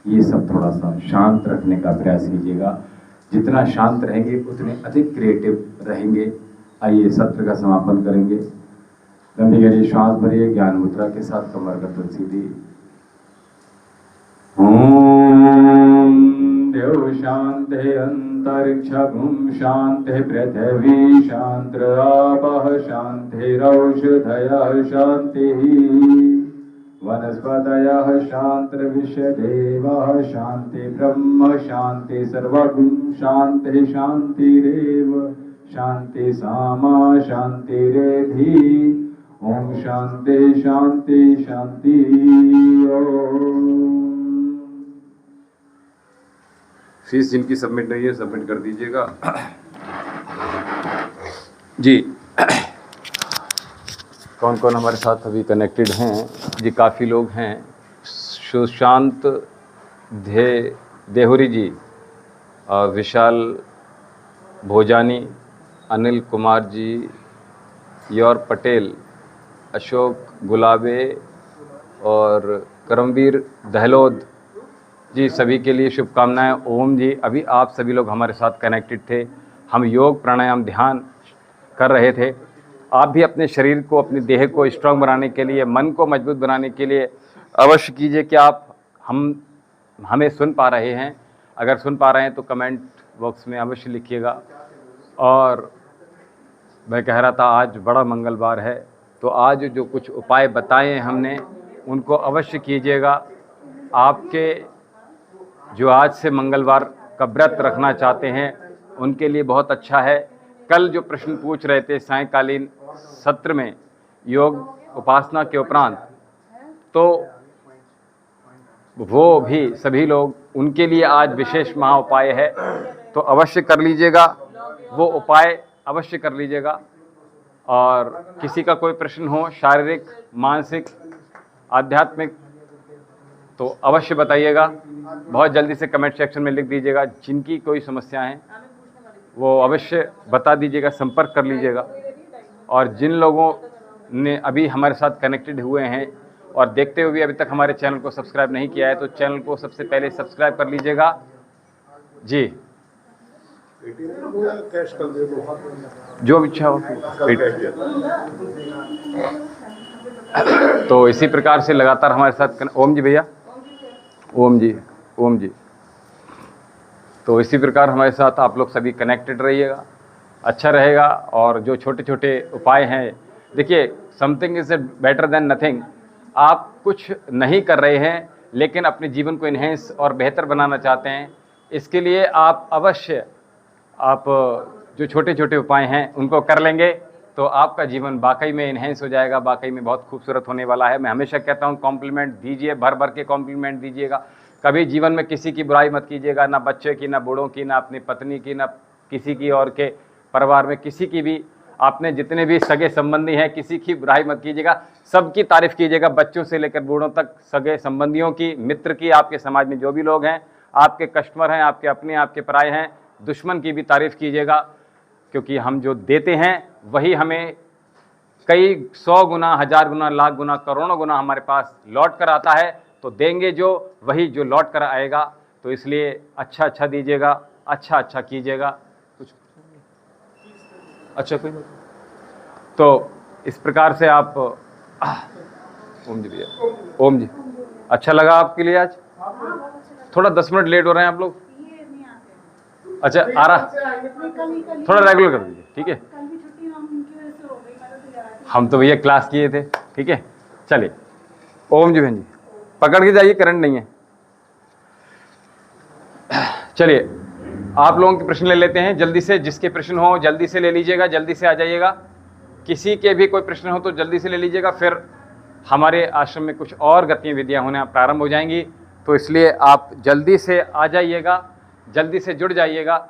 ये सब थोड़ा सा शांत रखने का प्रयास कीजिएगा। जितना शांत रहेंगे उतने अधिक क्रिएटिव रहेंगे। आइए सत्र का समापन करेंगे। लंबी गहरी श्वास भरिए, ज्ञान मुद्रा के साथ कमर गर्दन सीधी। ओम देव शांति अंतरिक्षं शांति पृथ्वी शांति आपः शांतिरौषधयः शांतिः वनस्पतयः शान्तिर्विश्वदेवः शांति ब्रह्म शांति सर्वगुण शांति शांतिरेव शांति सामा शांतिरेधि। ओम शांति शांति शांति। ओम। फीस जिनकी सबमिट नहीं है सबमिट कर दीजिएगा जी। कौन कौन हमारे साथ अभी कनेक्टेड हैं जी? काफ़ी लोग हैं। सुशांत देहुरी जी, विशाल भोजानी, अनिल कुमार जी, योर पटेल, अशोक गुलाबे और करमवीर दहलोद जी, सभी के लिए शुभकामनाएं। ओम जी, अभी आप सभी लोग हमारे साथ कनेक्टेड थे। हम योग प्राणायाम ध्यान कर रहे थे। आप भी अपने शरीर को, अपने देह को स्ट्रांग बनाने के लिए, मन को मजबूत बनाने के लिए अवश्य कीजिए कि आप हमें सुन पा रहे हैं। अगर सुन पा रहे हैं तो कमेंट बॉक्स में अवश्य लिखिएगा। और मैं कह रहा था आज बड़ा मंगलवार है, तो आज जो कुछ उपाय बताए हमने उनको अवश्य कीजिएगा। आपके जो आज से मंगलवार का व्रत रखना चाहते हैं उनके लिए बहुत अच्छा है। कल जो प्रश्न पूछ रहे थे सायंकालीन सत्र में योग उपासना के उपरांत, तो वो भी सभी लोग, उनके लिए आज विशेष महा उपाय है, तो अवश्य कर लीजिएगा। वो उपाय अवश्य कर लीजिएगा। और किसी का कोई प्रश्न हो, शारीरिक, मानसिक, आध्यात्मिक, तो अवश्य बताइएगा। बहुत जल्दी से कमेंट सेक्शन में लिख दीजिएगा। जिनकी कोई समस्या है वो अवश्य बता दीजिएगा, संपर्क कर लीजिएगा। और जिन लोगों ने अभी हमारे साथ कनेक्टेड हुए हैं और देखते हुए अभी तक हमारे चैनल को सब्सक्राइब नहीं किया है, तो चैनल को सबसे पहले सब्सक्राइब कर लीजिएगा जी। कैश कर दे दो, जो इच्छा हो। तो इसी प्रकार से लगातार हमारे साथ ओम जी भैया, ओम जी, ओम जी। तो इसी प्रकार हमारे साथ आप लोग सभी कनेक्टेड रहिएगा, अच्छा रहेगा। और जो छोटे छोटे उपाय हैं, देखिए something is better than nothing. आप कुछ नहीं कर रहे हैं लेकिन अपने जीवन को इन्हेंस और बेहतर बनाना चाहते हैं, इसके लिए आप अवश्य आप जो छोटे छोटे उपाय हैं उनको कर लेंगे तो आपका जीवन वाकई में इन्हेंस हो जाएगा, वाकई में बहुत खूबसूरत होने वाला है। मैं हमेशा कहता हूँ कॉम्प्लीमेंट दीजिए, भर भर के कॉम्प्लीमेंट दीजिएगा। कभी जीवन में किसी की बुराई मत कीजिएगा, ना बच्चे की, ना बूढ़ों की, ना अपनी पत्नी की, ना किसी की और के परिवार में किसी की भी, आपने जितने भी सगे संबंधी हैं किसी की बुराई मत कीजिएगा, सबकी तारीफ़ कीजिएगा, बच्चों से लेकर बूढ़ों तक, सगे संबंधियों की, मित्र की, आपके समाज में जो भी लोग हैं, आपके कस्टमर हैं, आपके अपने, आपके पराये हैं, दुश्मन की भी तारीफ़ कीजिएगा, क्योंकि हम जो देते हैं वही हमें कई 100 गुना, 1000 गुना, लाख गुना, करोड़ों गुना हमारे पास लौट कर आता है। तो देंगे जो, वही जो लौट कर आएगा। तो इसलिए अच्छा अच्छा दीजिएगा, अच्छा अच्छा कीजिएगा। कुछ अच्छा कोई बात नहीं। तो इस प्रकार से आप ओम जी भैया, ओम जी, अच्छा लगा आपके लिए आज? थोड़ा 10 मिनट लेट हो रहे हैं आप लोग। अच्छा आ रहा, थोड़ा रेगुलर कर दीजिए, ठीक है। हम तो भैया क्लास किए थे, ठीक है। चलिए ओम जी बहन जी, पकड़ के जाइए, करंट नहीं है। चलिए आप लोगों के प्रश्न ले लेते हैं जल्दी से, जिसके प्रश्न हो जल्दी से ले लीजिएगा, जल्दी से आ जाइएगा। किसी के भी कोई प्रश्न हो तो जल्दी से ले लीजिएगा, फिर हमारे आश्रम में कुछ और गतिविधियां होने प्रारंभ हो जाएंगी। तो इसलिए आप जल्दी से आ जाइएगा, जल्दी से जुड़ जाइएगा।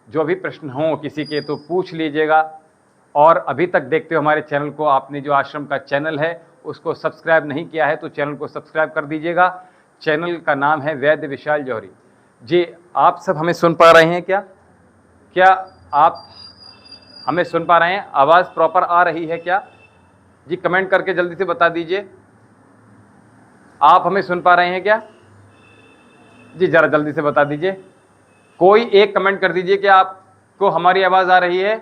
जो भी प्रश्न हो किसी के तो पूछ लीजिएगा। और अभी तक देखते हो हमारे चैनल को, आपने जो आश्रम का चैनल है उसको सब्सक्राइब नहीं किया है तो चैनल को सब्सक्राइब कर दीजिएगा। चैनल का नाम है वैद्य विशाल जौहरी जी। आप सब हमें सुन पा रहे हैं क्या? क्या आप हमें सुन पा रहे हैं? आवाज़ प्रॉपर आ रही है क्या जी? कमेंट करके जल्दी से बता दीजिए, आप हमें सुन पा रहे हैं क्या जी? ज़रा जल्दी से बता दीजिए, कोई एक कमेंट कर दीजिए कि आपको हमारी आवाज़ आ रही है।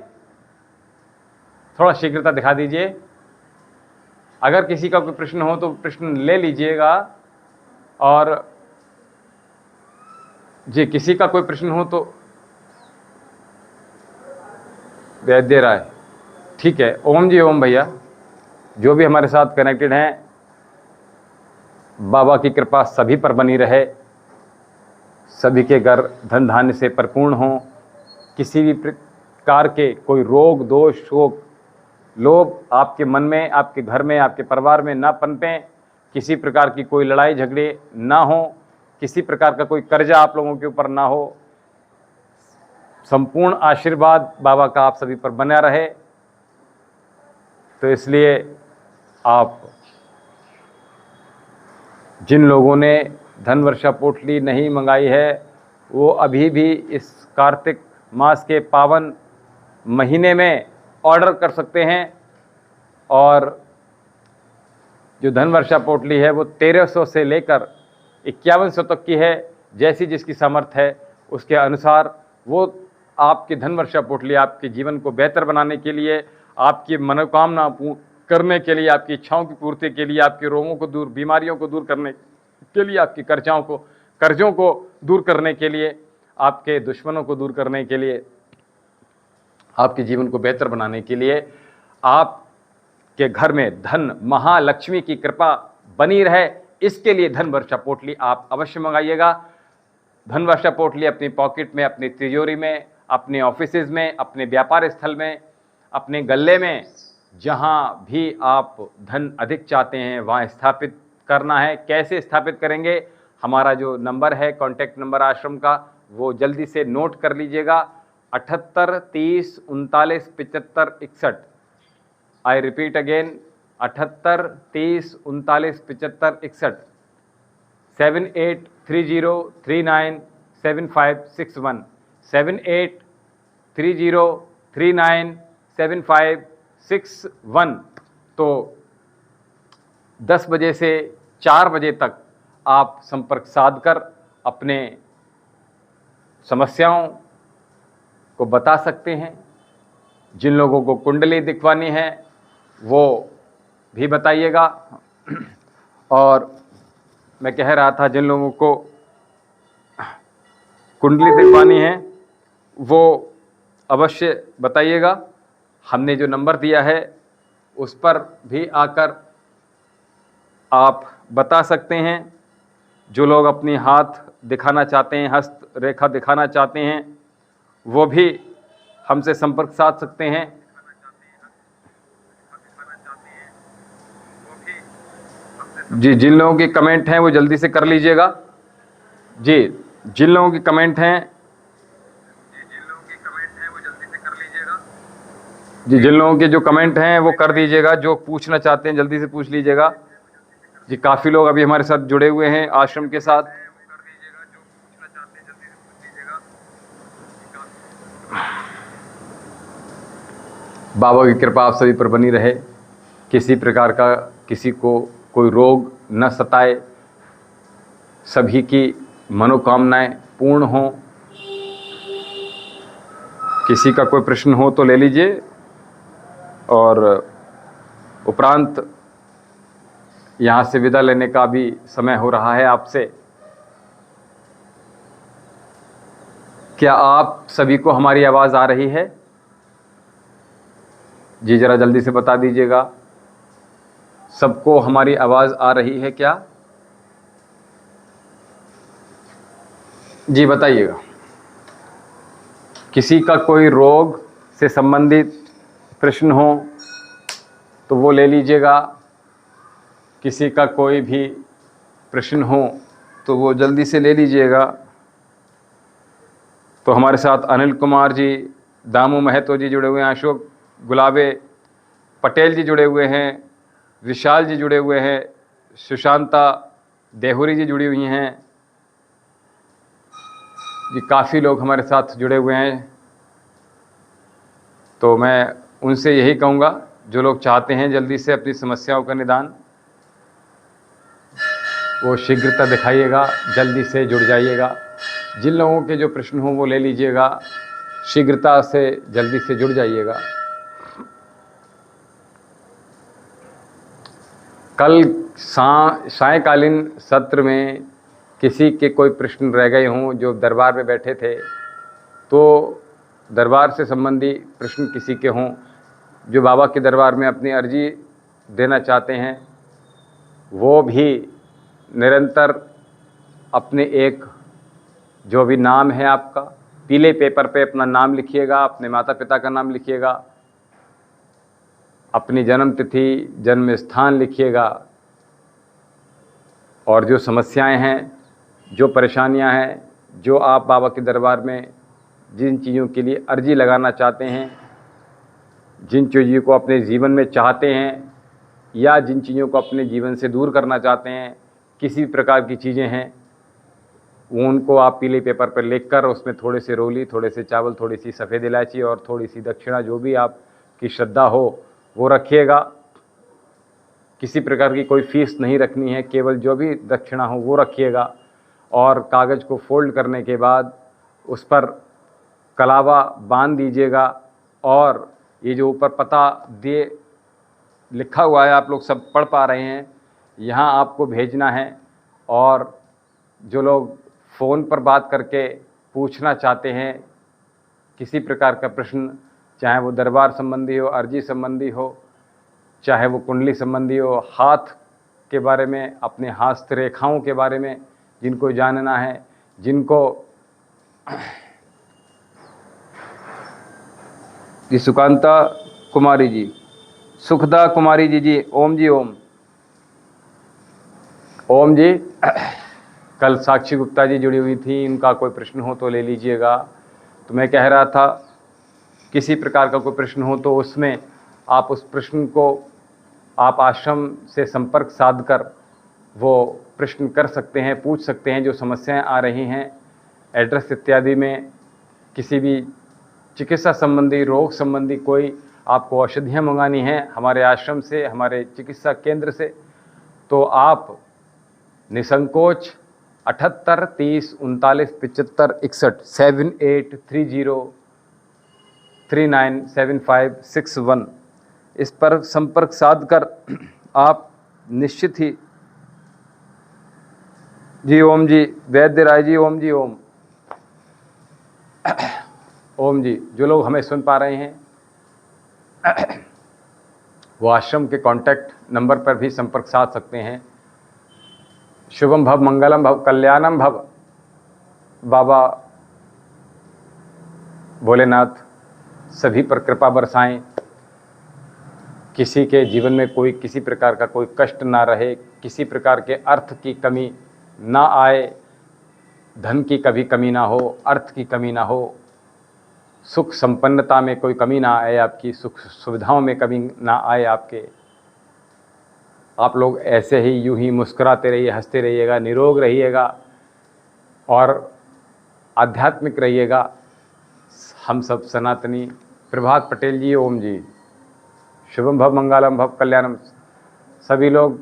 थोड़ा शीघ्रता दिखा दीजिए। अगर किसी का कोई प्रश्न हो तो प्रश्न ले लीजिएगा। और जी किसी का कोई प्रश्न हो तो वैद्य राय, ठीक है। ओम जी, ओम भैया, जो भी हमारे साथ कनेक्टेड हैं, बाबा की कृपा सभी पर बनी रहे, सभी के घर धन धान्य से परिपूर्ण हों, किसी भी प्रकार के कोई रोग दोष शोक लोभ आपके मन में, आपके घर में, आपके परिवार में ना पनपें, किसी प्रकार की कोई लड़ाई झगड़े ना हो, किसी प्रकार का कोई कर्जा आप लोगों के ऊपर ना हो। संपूर्ण आशीर्वाद बाबा का आप सभी पर बना रहे। तो इसलिए आप जिन लोगों ने धन वर्षा पोटली नहीं मंगाई है वो अभी भी इस कार्तिक मास के पावन महीने में ऑर्डर कर सकते हैं। और जो धन वर्षा पोटली है वो 1300 से लेकर 5100 तक की है। जैसी जिसकी सामर्थ्य है उसके अनुसार वो आपकी धन वर्षा पोटली आपके जीवन को बेहतर बनाने के लिए, आपकी मनोकामना पूर्ण करने के लिए, आपकी इच्छाओं की पूर्ति के लिए, आपके रोगों को दूर, बीमारियों को दूर करने के लिए, आपकी कर्जों को दूर करने के लिए, आपके दुश्मनों को दूर करने के लिए, आपके जीवन को बेहतर बनाने के लिए, आपके घर में धन महालक्ष्मी की कृपा बनी रहे, इसके लिए धन वर्षा पोटली आप अवश्य मंगाइएगा। धन वर्षा पोटली अपनी पॉकेट में, अपनी तिजोरी में, अपने ऑफिसेज में, अपने व्यापार स्थल में, अपने गल्ले में, जहाँ भी आप धन अधिक चाहते हैं वहाँ स्थापित करना है। कैसे स्थापित करेंगे? हमारा जो नंबर है, कॉन्टैक्ट नंबर आश्रम का, वो जल्दी से नोट कर लीजिएगा, 78 30 39 75 61। I repeat again, 78 30 39 75 61, 7830397561, 7830397561। तो 10 बजे से 4 बजे तक आप संपर्क साधकर अपने समस्याओं को बता सकते हैं। जिन लोगों को कुंडली दिखवानी है वो भी बताइएगा। और मैं कह रहा था जिन लोगों को कुंडली दिखवानी है वो अवश्य बताइएगा। हमने जो नंबर दिया है उस पर भी आकर आप बता सकते हैं। जो लोग अपनी हाथ दिखाना चाहते हैं, हस्त रेखा दिखाना चाहते हैं, वो भी हमसे संपर्क साध सकते हैं। जी, जिन लोगों के कमेंट हैं वो जल्दी से कर लीजिएगा। जी, जिन लोगों के कमेंट हैं जी, जिन लोगों के जो कमेंट हैं वो कर दीजिएगा। जो पूछना चाहते हैं जल्दी से पूछ लीजिएगा। जी, काफ़ी लोग अभी हमारे साथ जुड़े हुए हैं आश्रम के साथ। बाबा की कृपा आप सभी पर बनी रहे। किसी प्रकार का किसी को कोई रोग न सताए, सभी की मनोकामनाएं पूर्ण हों। किसी का कोई प्रश्न हो तो ले लीजिए। और उपरांत यहाँ से विदा लेने का भी समय हो रहा है आपसे। क्या आप सभी को हमारी आवाज़ आ रही है? जी, ज़रा जल्दी से बता दीजिएगा। सबको हमारी आवाज़ आ रही है क्या? जी, बताइएगा। किसी का कोई रोग से संबंधित प्रश्न हो तो वो ले लीजिएगा। किसी का कोई भी प्रश्न हो तो वो जल्दी से ले लीजिएगा। तो हमारे साथ अनिल कुमार जी, दामू महतो जी जुड़े हुए हैं, अशोक गुलाबे पटेल जी जुड़े हुए हैं, विशाल जी जुड़े हुए हैं, सुशांता देहुरी जी जुड़ी हुई हैं। जी, काफ़ी लोग हमारे साथ जुड़े हुए हैं। तो मैं उनसे यही कहूँगा, जो लोग चाहते हैं जल्दी से अपनी समस्याओं का निदान, वो शीघ्रता दिखाइएगा, जल्दी से जुड़ जाइएगा। जिन लोगों के जो प्रश्न हो वो ले लीजिएगा, शीघ्रता से जल्दी से जुड़ जाइएगा। कल सायंकालीन सत्र में किसी के कोई प्रश्न रह गए हों जो दरबार में बैठे थे, तो दरबार से संबंधी प्रश्न किसी के हों जो बाबा के दरबार में अपनी अर्जी देना चाहते हैं, वो भी निरंतर अपने एक जो भी नाम है आपका, पीले पेपर पे अपना नाम लिखिएगा, अपने माता पिता का नाम लिखिएगा, अपनी जन्म तिथि, जन्म स्थान लिखिएगा, और जो समस्याएं हैं, जो परेशानियां हैं, जो आप बाबा के दरबार में जिन चीज़ों के लिए अर्जी लगाना चाहते हैं, जिन चीज़ों को अपने जीवन में चाहते हैं, या जिन चीज़ों को अपने जीवन से दूर करना चाहते हैं, किसी प्रकार की चीज़ें हैं, वो उनको आप पीले पेपर पर लिखकर उसमें थोड़े से रोली, थोड़े से चावल, थोड़ी सी सफ़ेद इलायची और थोड़ी सी दक्षिणा, जो भी आपकी श्रद्धा हो वो रखिएगा। किसी प्रकार की कोई फीस नहीं रखनी है, केवल जो भी दक्षिणा हो वो रखिएगा। और कागज़ को फोल्ड करने के बाद उस पर कलावा बांध दीजिएगा, और ये जो ऊपर पता दे लिखा हुआ है, आप लोग सब पढ़ पा रहे हैं, यहाँ आपको भेजना है। और जो लोग फ़ोन पर बात करके पूछना चाहते हैं किसी प्रकार का प्रश्न, चाहे वो दरबार संबंधी हो, अर्जी संबंधी हो, चाहे वो कुंडली संबंधी हो, हाथ के बारे में, अपने हस्त रेखाओं के बारे में जिनको जानना है, जिनको जी, सुकांता कुमारी जी, सुखदा कुमारी जी, जी ओम जी, ओम ओम जी। कल साक्षी गुप्ता जी जुड़ी हुई थी, उनका कोई प्रश्न हो तो ले लीजिएगा। तो मैं कह रहा था, किसी प्रकार का कोई प्रश्न हो तो उसमें आप उस प्रश्न को आप आश्रम से संपर्क साध कर वो प्रश्न कर सकते हैं, पूछ सकते हैं। जो समस्याएं आ रही हैं एड्रेस इत्यादि में, किसी भी चिकित्सा संबंधी, रोग संबंधी, कोई आपको औषधियाँ मंगानी हैं हमारे आश्रम से, हमारे चिकित्सा केंद्र से, तो आप निसंकोच 78 30 39 75 61 7830397561 इस पर संपर्क साध कर आप निश्चित ही। जी ओम जी, वैद्य राय जी, ओम जी, ओम ओम जी। जो लोग हमें सुन पा रहे हैं वो आश्रम के कांटेक्ट नंबर पर भी संपर्क साध सकते हैं। शुभम भव, मंगलम भव, कल्याणम भव। बाबा भोलेनाथ सभी पर कृपा बरसाएं, किसी के जीवन में कोई किसी प्रकार का कोई कष्ट ना रहे, किसी प्रकार के अर्थ की कमी ना आए, धन की कभी कमी ना हो, अर्थ की कमी ना हो, सुख संपन्नता में कोई कमी ना आए, आपकी सुख सुविधाओं में कमी ना आए आपके। आप लोग ऐसे ही यूं ही मुस्कुराते रहिए, हंसते रहिएगा, निरोग रहिएगा और आध्यात्मिक रहिएगा। हम सब सनातनी। प्रभात पटेल जी, ओम जी। शुभम भव, मंगलम भव, कल्याणम। सभी लोग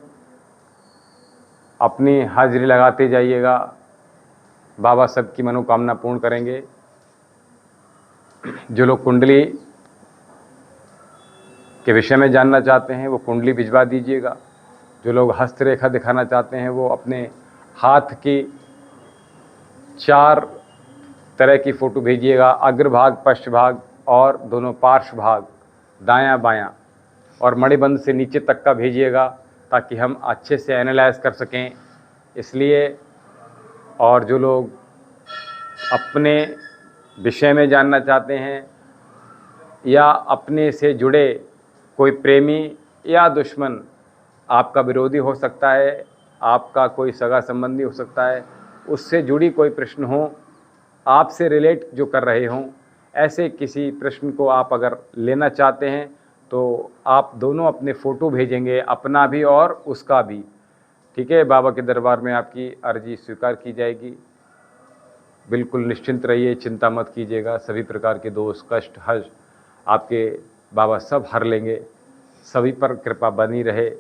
अपनी हाजिरी लगाते जाइएगा, बाबा सबकी मनोकामना पूर्ण करेंगे। जो लोग कुंडली के विषय में जानना चाहते हैं वो कुंडली भिजवा दीजिएगा। जो लोग हस्तरेखा दिखाना चाहते हैं वो अपने हाथ की 4 तरह की फ़ोटो भेजिएगा, अग्रभाग, पृष्ठभाग और दोनों पार्श्व भाग, दायां बायां, और मणिबंध से नीचे तक का भेजिएगा ताकि हम अच्छे से एनालाइज कर सकें। इसलिए और जो लोग अपने विषय में जानना चाहते हैं या अपने से जुड़े कोई प्रेमी या दुश्मन, आपका विरोधी हो सकता है, आपका कोई सगा संबंधी हो सकता है, उससे जुड़ी कोई प्रश्न हो, आपसे रिलेट जो कर रहे हों, ऐसे किसी प्रश्न को आप अगर लेना चाहते हैं तो आप दोनों अपने फ़ोटो भेजेंगे, अपना भी और उसका भी। ठीक है, बाबा के दरबार में आपकी अर्जी स्वीकार की जाएगी। बिल्कुल निश्चिंत रहिए, चिंता मत कीजिएगा। सभी प्रकार के दोष, कष्ट, हर्ष आपके बाबा सब हर लेंगे। सभी पर कृपा बनी रहे।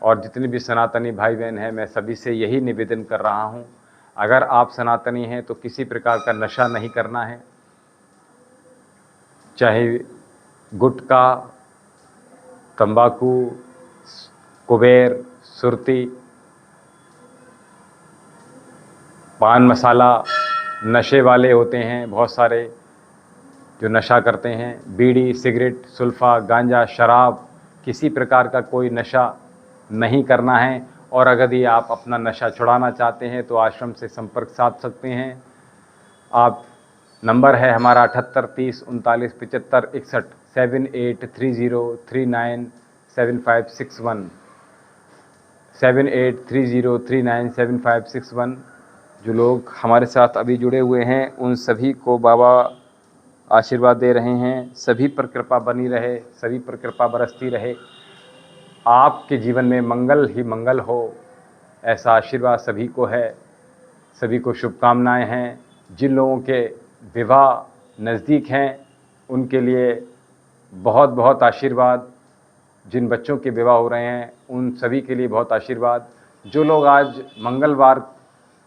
और जितने भी सनातनी भाई बहन हैं, मैं सभी से यही निवेदन कर रहा हूँ, अगर आप सनातनी हैं तो किसी प्रकार का नशा नहीं करना है, चाहे गुटखा, तंबाकू, कुबेर, सुरती, पान मसाला, नशे वाले होते हैं बहुत सारे जो नशा करते हैं, बीड़ी, सिगरेट, सुल्फा, गांजा, शराब, किसी प्रकार का कोई नशा नहीं करना है। और अगर ये आप अपना नशा छुड़ाना चाहते हैं तो आश्रम से संपर्क साध सकते हैं आप। नंबर है हमारा 78 30 39 75 61, 7830397561, 7830397561। जो लोग हमारे साथ अभी जुड़े हुए हैं उन सभी को बाबा आशीर्वाद दे रहे हैं, सभी पर कृपा बनी रहे, सभी पर कृपा बरसती रहे, आपके जीवन में मंगल ही मंगल हो, ऐसा आशीर्वाद सभी को है। सभी को शुभकामनाएं हैं। जिन लोगों के विवाह नज़दीक हैं उनके लिए बहुत बहुत आशीर्वाद। जिन बच्चों के विवाह हो रहे हैं उन सभी के लिए बहुत आशीर्वाद। जो लोग आज मंगलवार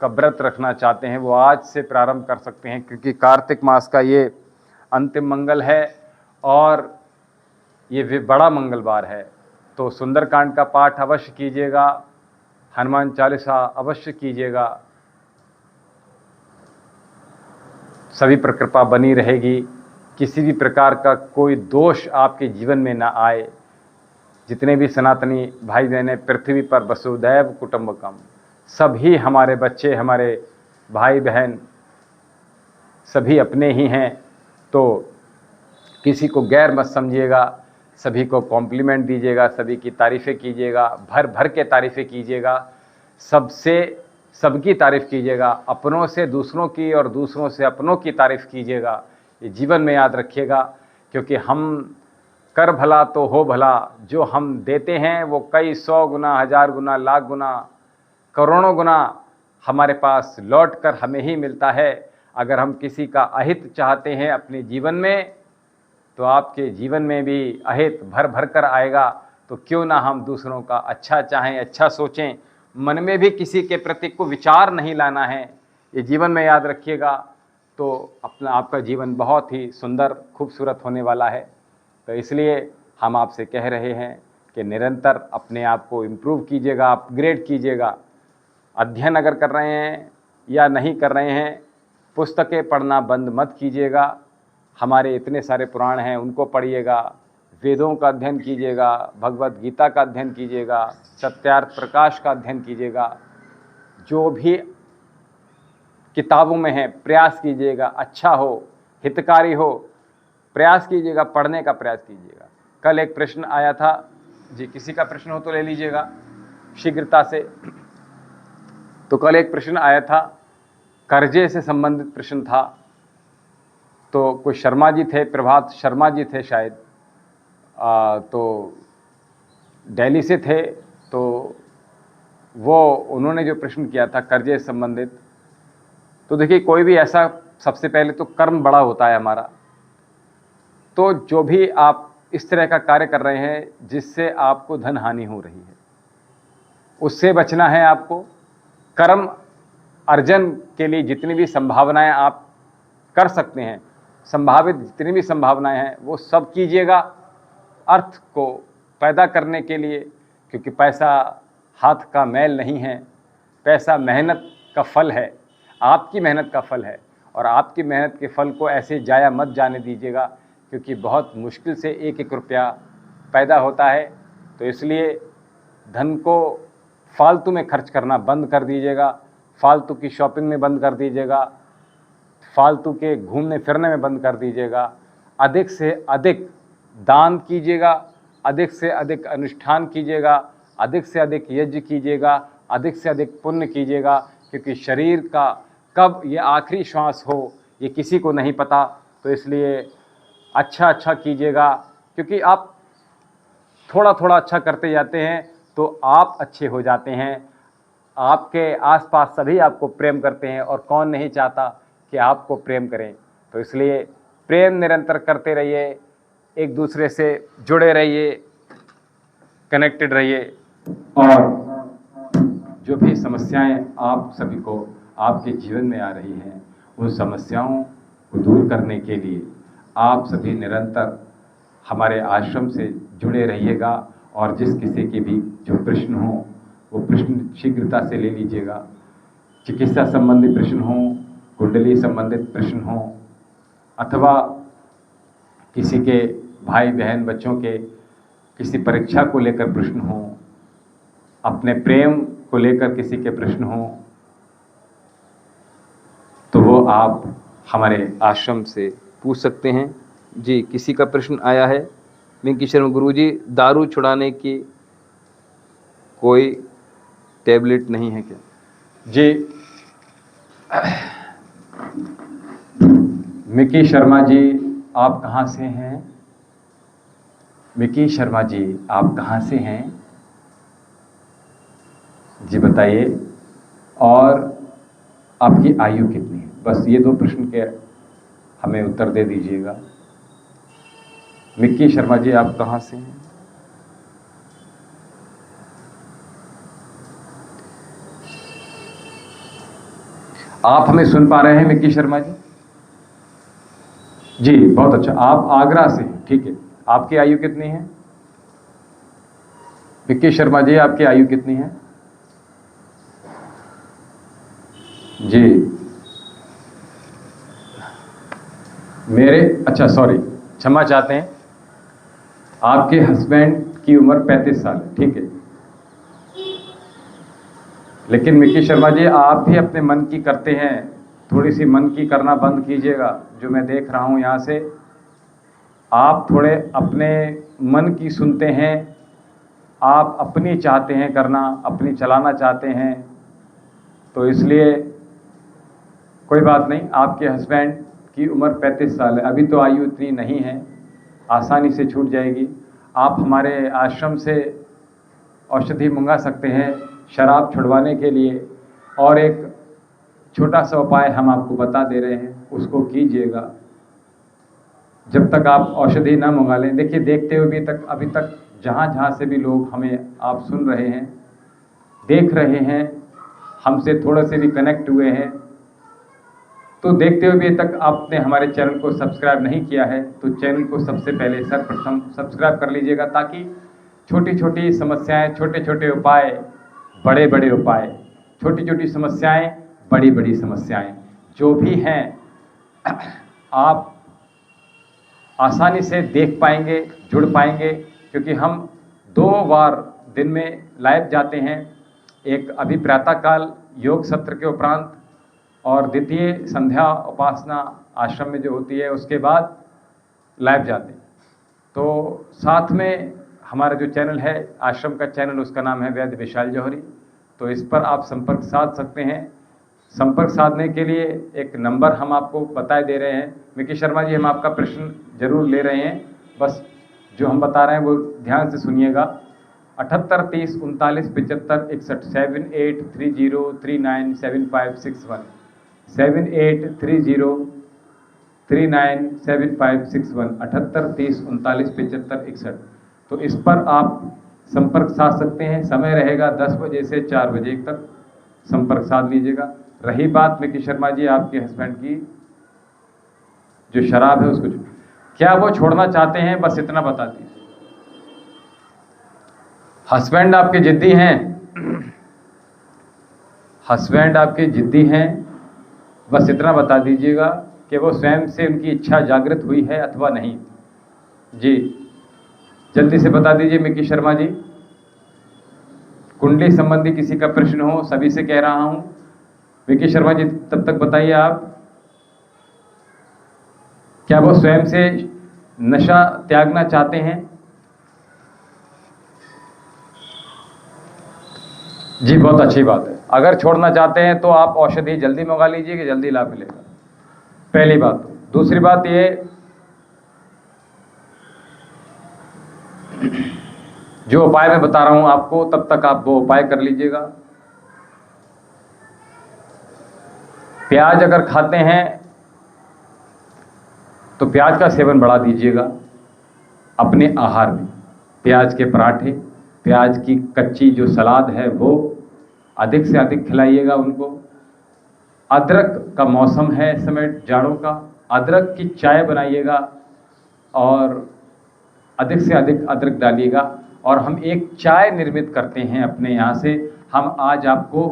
का व्रत रखना चाहते हैं वो आज से प्रारंभ कर सकते हैं, क्योंकि कार्तिक मास का ये अंतिम मंगल है और ये बड़ा मंगलवार है। तो सुंदरकांड का पाठ अवश्य कीजिएगा, हनुमान चालीसा अवश्य कीजिएगा। सभी पर कृपा बनी रहेगी, किसी भी प्रकार का कोई दोष आपके जीवन में ना आए। जितने भी सनातनी भाई बहनें पृथ्वी पर वसुदैव कुटुंबकम, सभी हमारे बच्चे, हमारे भाई बहन सभी अपने ही हैं। तो किसी को गैर मत समझिएगा, सभी को कॉम्प्लीमेंट दीजिएगा, सभी की तारीफ़ें कीजिएगा, भर भर के तारीफ़ें कीजिएगा, सबसे सबकी तारीफ़ कीजिएगा, अपनों से दूसरों की और दूसरों से अपनों की तारीफ़ कीजिएगा। ये जीवन में याद रखिएगा, क्योंकि हम कर भला तो हो भला, जो हम देते हैं वो कई 100 गुना, 1000 गुना, लाख गुना, करोड़ों गुना हमारे पास लौट कर हमें ही मिलता है। अगर हम किसी का अहित चाहते हैं अपने जीवन में तो आपके जीवन में भी अहित भर भर कर आएगा। तो क्यों ना हम दूसरों का अच्छा चाहें, अच्छा सोचें, मन में भी किसी के प्रति को विचार नहीं लाना है। ये जीवन में याद रखिएगा, तो अपना आपका जीवन बहुत ही सुंदर खूबसूरत होने वाला है। तो इसलिए हम आपसे कह रहे हैं कि निरंतर अपने आप को इम्प्रूव कीजिएगा, अपग्रेड कीजिएगा। अध्ययन अगर कर रहे हैं या नहीं कर रहे हैं, पुस्तकें पढ़ना बंद मत कीजिएगा। हमारे इतने सारे पुराण हैं उनको पढ़िएगा, वेदों का अध्ययन कीजिएगा, भगवत गीता का अध्ययन कीजिएगा, सत्यार्थ प्रकाश का अध्ययन कीजिएगा। जो भी किताबों में है प्रयास कीजिएगा, अच्छा हो, हितकारी हो, प्रयास कीजिएगा, पढ़ने का प्रयास कीजिएगा। कल एक प्रश्न आया था जी, किसी का प्रश्न हो तो ले लीजिएगा शीघ्रता से। तो कल एक प्रश्न आया था, कर्जे से संबंधित प्रश्न था। तो कोई शर्मा जी थे, प्रभात शर्मा जी थे शायद, तो दिल्ली से थे। तो वो उन्होंने जो प्रश्न किया था कर्जे से संबंधित, तो देखिए कोई भी ऐसा, सबसे पहले तो कर्म बड़ा होता है हमारा। तो जो भी आप इस तरह का कार्य कर रहे हैं जिससे आपको धन हानि हो रही है, उससे बचना है आपको। कर्म अर्जन के लिए जितनी भी संभावनाएं आप कर सकते हैं, संभावित जितनी भी संभावनाएं हैं वो सब कीजिएगा अर्थ को पैदा करने के लिए, क्योंकि पैसा हाथ का मैल नहीं है, पैसा मेहनत का फल है, आपकी मेहनत का फल है। और आपकी मेहनत के फल को ऐसे जाया मत जाने दीजिएगा, क्योंकि बहुत मुश्किल से एक एक रुपया पैदा होता है। तो इसलिए धन को फालतू में खर्च करना बंद कर दीजिएगा, फालतू की शॉपिंग में बंद कर दीजिएगा, फालतू के घूमने फिरने में बंद कर दीजिएगा। अधिक से अधिक दान कीजिएगा, अधिक से अधिक अनुष्ठान कीजिएगा, अधिक से अधिक यज्ञ कीजिएगा, अधिक से अधिक पुण्य कीजिएगा, क्योंकि शरीर का कब ये आखिरी श्वास हो ये किसी को नहीं पता। तो इसलिए अच्छा कीजिएगा, क्योंकि आप थोड़ा थोड़ा अच्छा करते जाते हैं तो आप अच्छे हो जाते हैं। आपके आसपास सभी आपको प्रेम करते हैं, और कौन नहीं चाहता कि आपको प्रेम करें। तो इसलिए प्रेम निरंतर करते रहिए, एक दूसरे से जुड़े रहिए, कनेक्टेड रहिए। और जो भी समस्याएं आप सभी को आपके जीवन में आ रही हैं, उन समस्याओं को दूर करने के लिए आप सभी निरंतर हमारे आश्रम से जुड़े रहिएगा। और जिस किसी के भी जो प्रश्न हो वो प्रश्न शीघ्रता से ले लीजिएगा। चिकित्सा संबंधी प्रश्न हो, कुंडली संबंधित प्रश्न हो, अथवा किसी के भाई बहन बच्चों के किसी परीक्षा को लेकर प्रश्न हो, अपने प्रेम को लेकर किसी के प्रश्न हो, तो वो आप हमारे आश्रम से पूछ सकते हैं। जी, किसी का प्रश्न आया है, मिंकी शर्मा गुरुजी, दारू छुड़ाने की कोई टैबलेट नहीं है क्या? जी, मिकी शर्मा जी आप कहाँ से हैं? मिकी शर्मा जी आप कहाँ से हैं जी, बताइए। और आपकी आयु कितनी है? बस ये 2 प्रश्न के हमें उत्तर दे दीजिएगा। मिक्की शर्मा जी आप कहाँ से हैं? आप हमें सुन पा रहे हैं मिक्की शर्मा जी? जी, बहुत अच्छा। आप आगरा से हैं, ठीक है। आपकी आयु कितनी है? मिक्की शर्मा जी आपकी आयु कितनी है? जी, मेरे, अच्छा सॉरी, क्षमा चाहते हैं, आपके हस्बैंड की उम्र 35 साल है, ठीक है। लेकिन मिक्की शर्मा जी आप भी अपने मन की करते हैं, थोड़ी सी मन की करना बंद कीजिएगा। जो मैं देख रहा हूं यहाँ से, आप थोड़े अपने मन की सुनते हैं, आप अपनी चाहते हैं करना, अपनी चलाना चाहते हैं। तो इसलिए कोई बात नहीं, आपके हस्बैंड की उम्र 35 साल है, अभी तो आयु इतनी नहीं है, आसानी से छूट जाएगी। आप हमारे आश्रम से औषधि मंगा सकते हैं शराब छुड़वाने के लिए, और एक छोटा सा उपाय हम आपको बता दे रहे हैं, उसको कीजिएगा जब तक आप औषधि ना मंगा लें। देखिए, देखते हुए भी तक अभी तक जहाँ से भी लोग हमें आप सुन रहे हैं, देख रहे हैं, हमसे थोड़े से भी कनेक्ट हुए हैं, तो देखते हुए भी तक आपने हमारे चैनल को सब्सक्राइब नहीं किया है, तो चैनल को सबसे पहले सर्वप्रथम सब्सक्राइब कर लीजिएगा, ताकि छोटी छोटी समस्याएं, छोटे छोटे उपाय, बड़े बड़े उपाय, छोटी छोटी समस्याएं, बड़ी बड़ी समस्याएं जो भी हैं, आप आसानी से देख पाएंगे, जुड़ पाएंगे। क्योंकि हम 2 बार दिन में लाइव जाते हैं, एक अभी प्रातःकाल योग सत्र के उपरांत और द्वितीय संध्या उपासना आश्रम में जो होती है उसके बाद लाइव जाते हैं। तो साथ में हमारा जो चैनल है आश्रम का चैनल, उसका नाम है वैद्य विशाल जौहरी। तो इस पर आप संपर्क साध सकते हैं। संपर्क साधने के लिए एक नंबर हम आपको बताए दे रहे हैं। मिकी शर्मा जी, हम आपका प्रश्न जरूर ले रहे हैं, बस जो हम बता रहे हैं वो ध्यान से सुनिएगा। 78 30 39 75 61 7830397561 7830397561 78 30 39 75 61। तो इस पर आप संपर्क साध सकते हैं। समय रहेगा 10 बजे से 4 बजे तक संपर्क साध लीजिएगा। रही बात मिकी शर्मा जी आपके हस्बैंड की, जो शराब है उसको क्या वो छोड़ना चाहते हैं, बस इतना बता दीजिए। हस्बैंड आपके जिद्दी हैं, हस्बैंड आपके जिद्दी हैं, बस इतना बता दीजिएगा कि वो स्वयं से उनकी इच्छा जागृत हुई है अथवा नहीं। जी जल्दी से बता दीजिए मिकी शर्मा जी। कुंडली संबंधी किसी का प्रश्न हो, सभी से कह रहा हूं। मिकी शर्मा जी तब तक बताइए आप, क्या वो स्वयं से नशा त्यागना चाहते हैं? जी बहुत अच्छी बात है। अगर छोड़ना चाहते हैं तो आप औषधि जल्दी मंगा लीजिए कि जल्दी लाभ मिलेगा, पहली बात। दूसरी बात ये, जो उपाय मैं बता रहा हूं आपको, तब तक आप वो उपाय कर लीजिएगा। प्याज अगर खाते हैं तो प्याज का सेवन बढ़ा दीजिएगा अपने आहार में। प्याज के पराठे, प्याज की कच्ची जो सलाद है वो अधिक से अधिक खिलाइएगा उनको। अदरक का मौसम है इस समय जाड़ों का, अदरक की चाय बनाइएगा और अधिक से अधिक अदरक डालिएगा। और हम एक चाय निर्मित करते हैं अपने यहाँ से, हम आज आपको